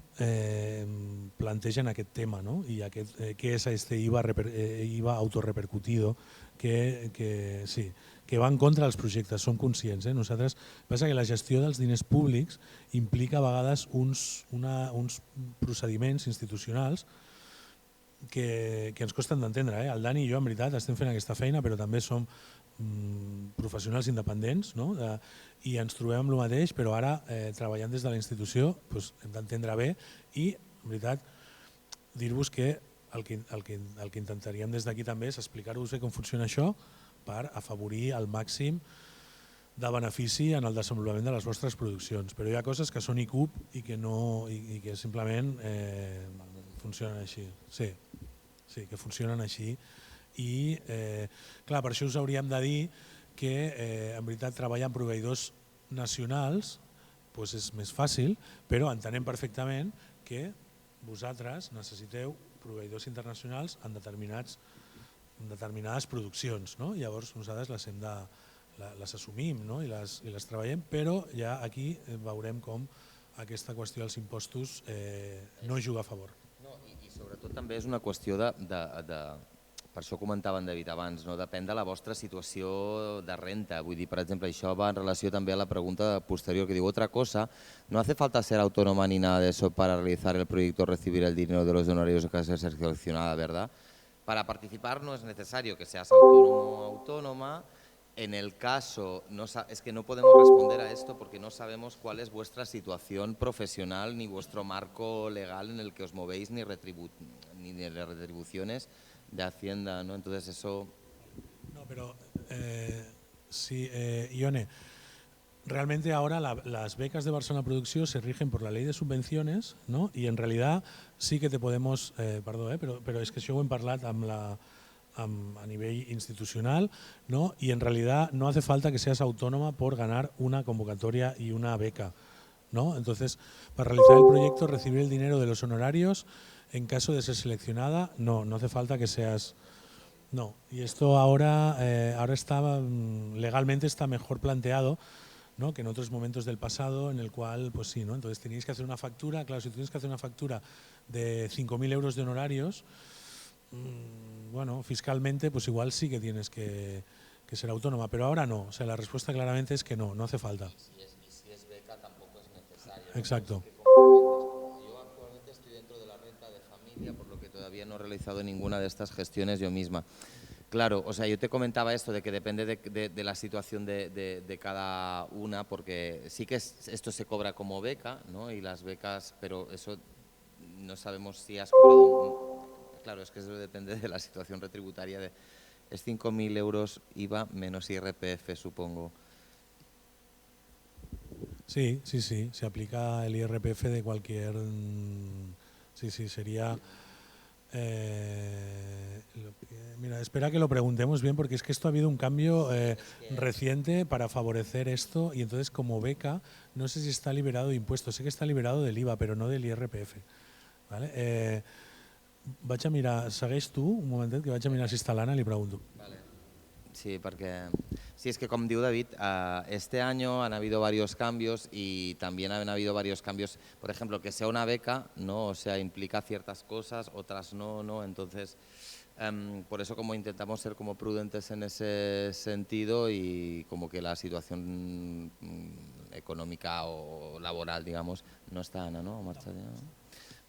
plantegen aquest tema i què és aquest IVA autorrepercutido que va en contra dels projectes, som conscients. Nosaltres, passa que la gestió dels diners públics implica a vegades uns procediments institucionals que ens costen d'entendre. El Dani i jo, en veritat, estem fent aquesta feina, però també som professionals independents i ens trobem amb el mateix, però ara treballant des de la institució hem d'entendre bé i, en veritat, dir-vos que el que intentaríem des d'aquí també és explicar-vos bé com funciona això per afavorir al màxim de benefici en el desenvolupament de les vostres produccions. Però hi ha coses que són ICUP i que simplement funcionen així. Sí, que funcionen així. I clar, per això us hauríem de dir que en veritat treballar amb proveïdors nacionals és més fàcil, però entenem perfectament que vosaltres necessiteu proveïdors internacionals en determinades produccions. Llavors nosaltres les assumim i les treballem, però ja aquí veurem com aquesta qüestió dels impostos no juga a favor. I sobretot també és una qüestió per això comentava en David abans, depèn de la vostra situació de renta. Vull dir, per exemple, això va en relació també a la pregunta posterior que diu otra cosa, no hace falta ser autónoma ni nada de eso para realizar el proyecto o recibir el dinero de los honorarios o que ser seleccionada, ¿verdad? Para participar no es necesario que seas autónomo o autónoma. En el caso, es que no podemos responder a esto porque no sabemos cuál es vuestra situación profesional ni vuestro marco legal en el que os movéis ni de retribuciones de Hacienda, ¿no? Entonces eso... No, pero sí, Ione, realmente ahora las becas de Barcelona Producció se rigen por la ley de subvenciones, ¿no? Y en realidad sí que te podemos, pero es que això ho hem parlat a nivel institucional, ¿no? Y en realidad no hace falta que seas autónoma por ganar una convocatoria y una beca, ¿no? Entonces, para realizar el proyecto, recibir el dinero de los honorarios, en caso de ser seleccionada, no hace falta que seas... No, y esto ahora legalmente está mejor planteado, ¿no? Que en otros momentos del pasado en el cual, pues sí, ¿no? Entonces teníais que hacer una factura, claro, si tienes que hacer una factura de 5.000 euros de honorarios, bueno, fiscalmente pues igual sí que tienes que ser autónoma, pero ahora no, o sea, la respuesta claramente es que no hace falta. Y si es beca tampoco es necesario. Exacto. Yo actualmente estoy dentro de la renta de familia, por lo que todavía no he realizado ninguna de estas gestiones yo misma. Claro, o sea, yo te comentaba esto de que depende de la situación de cada una, porque sí que esto se cobra como beca, ¿no? Y las becas, pero eso no sabemos si has cobrado... Claro, es que eso depende de la situación retributaria. Es 5.000 euros IVA menos IRPF, supongo. Sí, se aplica el IRPF de cualquier... Sí, sería... Mira, espera que lo preguntemos bien porque es que esto ha habido un cambio reciente para favorecer esto y entonces como beca no sé si está liberado de impuestos, sé que está liberado del IVA pero no del IRPF. ¿Vale? Vaig a mirar, segueix tu un momentet que vaig a mirar si està l'Anna i li pregunto. Vale. Sí, porque sí, es que como dijo David, este año han habido varios cambios y también han habido varios cambios, por ejemplo, que sea una beca, ¿no? O sea, implica ciertas cosas, otras no, entonces por eso como intentamos ser como prudentes en ese sentido y como que la situación económica o laboral, digamos, no está, Ana, ¿no? Marcha ya, ¿no?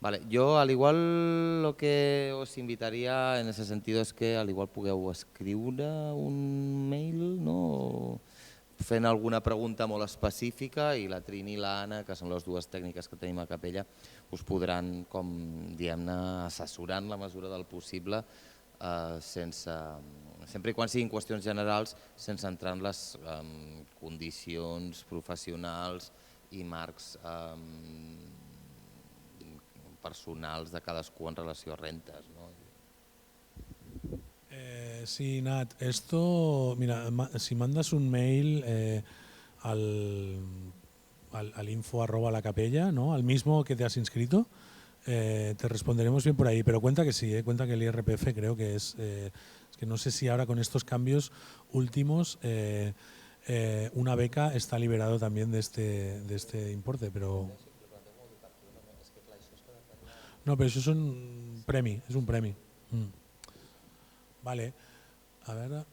Vale, yo al igual lo que os invitaría en ese sentido és que al igual pugueu escriure un mail, no? Fent alguna pregunta molt específica i la Trini i l'Anna, que són les dues tècniques que tenim a Capella, us podran, com diem-ne, assessorar en la mesura del possible, sempre i quan siguin qüestions generals, sense entrar en les condicions professionals i marcs personals de cadascú en relació a rentes. No? Sí, Nat, esto, mira, si mandas un mail al info@lacapella, ¿no? Al mismo que te has inscrito, te responderemos bien por ahí, pero cuenta que sí, cuenta que el IRPF creo que es que no sé si ahora con estos cambios últimos una beca está liberado también de este importe, pero... No, pero eso es un premi, és un premi. Vale, a veure...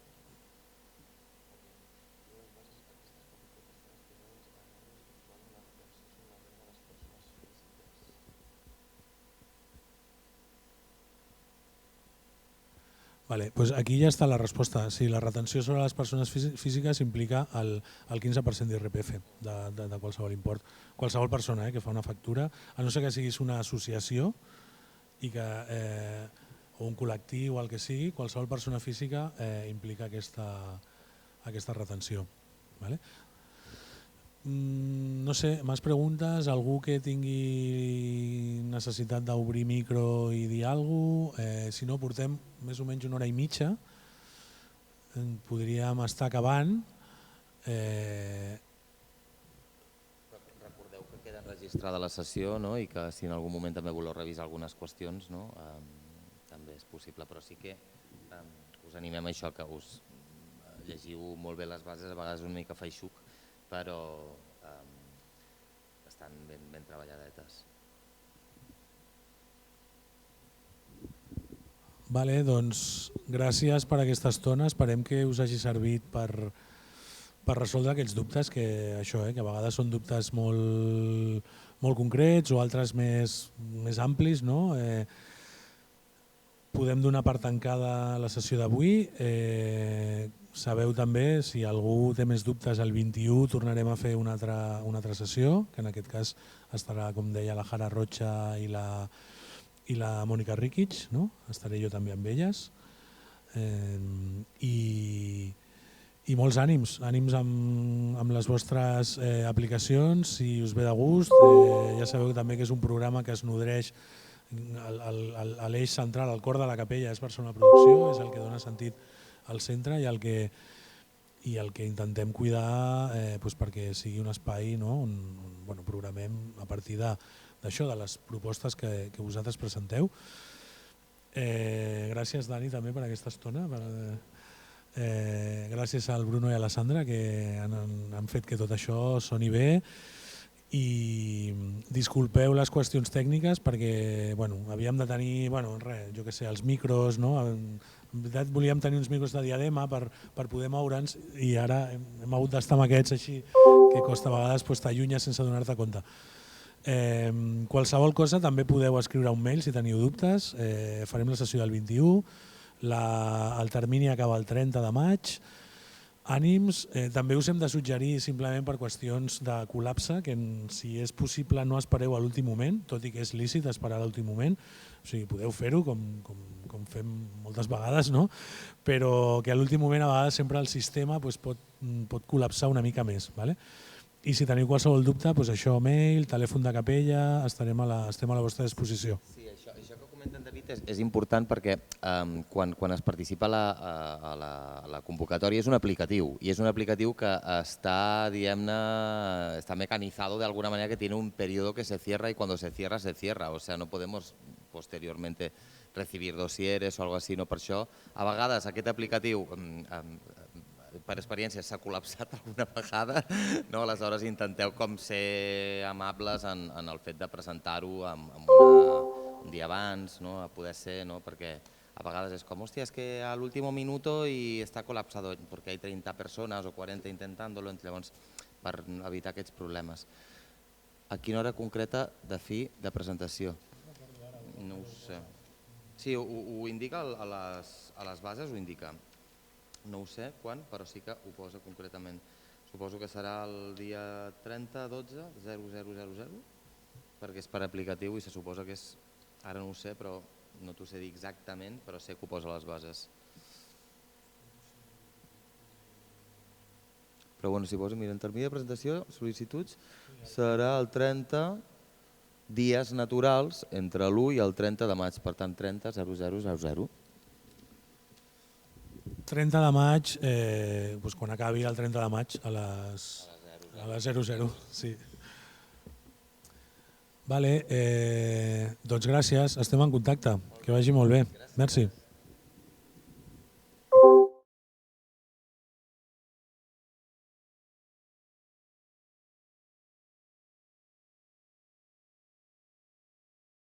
Vale, pues aquí ja està la resposta. Sí, la retenció sobre les persones físiques implica el 15% d'IRPF de qualsevol import. Qualsevol persona que fa una factura, a no ser que siguis una associació i que, o un col·lectiu o el que sigui, qualsevol persona física implica aquesta retenció. Vale? No sé, més preguntes? Algú que tingui necessitat d'obrir micro i dir alguna cosa? Si no, portem més o menys una hora i mitja. Podríem estar acabant. Recordeu que queda registrada la sessió i que si en algun moment també voleu revisar algunes qüestions també és possible, però sí que us animem a això, que us llegiu molt bé les bases, a vegades una mica feixuc, però estan ben treballadetes. Vale, doncs gràcies per aquesta estona, esperem que us hagi servit per resoldre aquells dubtes que això, que a vegades són dubtes molt concrets o altres més amplis. Podem donar per tancada la sessió d'avui. Sabeu també, si algú té més dubtes, el 21 tornarem a fer una altra sessió, que en aquest cas estarà, com deia, la Jara Rocha i la Mònica Rikic, estaré jo també amb elles. I molts ànims amb les vostres aplicacions, si us ve de gust. Ja sabeu també que és un programa que es nodreix a l'eix central, al cor de la capella, és Barcelona Producció, és el que dona sentit al centre i el que intentem cuidar perquè sigui un espai on programem a partir d'això, de les propostes que vosaltres presenteu. Gràcies, Dani, també per aquesta estona. Gràcies al Bruno i a la Sandra, que han fet que tot això soni bé. I disculpeu les qüestions tècniques perquè havíem de tenir els micros, en veritat volíem tenir uns micros de diadema per poder moure'ns i ara hem hagut d'estar amb aquests així que costa a vegades t'allunyes sense donar-te compte. Qualsevol cosa també podeu escriure un mail si teniu dubtes, farem la sessió del 21, el termini acaba el 30 de maig. Ànims, també us hem de suggerir simplement per qüestions de col·lapse que si és possible no espereu a l'últim moment, tot i que és lícit esperar a l'últim moment, o sigui, podeu fer-ho com fem moltes vegades, però que a l'últim moment a vegades sempre el sistema pot col·lapsar una mica més. I si teniu qualsevol dubte, això, mail, telèfon de capella, estem a la vostra disposició. Sí, això que comenta en David és important perquè quan es participa a la convocatòria és un aplicatiu i és un aplicatiu que està, diguem-ne, está mecanizado de alguna manera, que tiene un periodo que se cierra y cuando se cierra, se cierra. O sea, no podemos posteriormente recibir dosieres o algo así. Per això, a vegades aquest aplicatiu per experiència s'ha col·lapsat alguna vegada, aleshores intenteu com ser amables en el fet de presentar-ho un dia abans, a poder ser, perquè a vegades és com, hòstia, és que a l'último minuto i està col·lapsado perquè hi ha 30 persones o 40 intentant-lo, llavors per evitar aquests problemes. A quina hora concreta de fi de presentació? No ho sé. Sí, ho indica a les bases, ho indica. No ho sé quan, però sí que ho posa concretament. Suposo que serà el dia 30/12/0000, perquè és per aplicatiu i se suposa que és, ara no ho sé, però no t'ho sé dir exactament, però sé que ho posa a les bases. Però bueno, si posa, mira, en termini de presentació, sol·licituds, serà el 30 dies naturals entre l'1 i el 30 de maig, per tant 30/00/00. 30 de maig, quan acabi el 30 de maig a les 00. Sí. Vale, doncs gràcies, estem en contacte. Que vagi molt bé. Merci.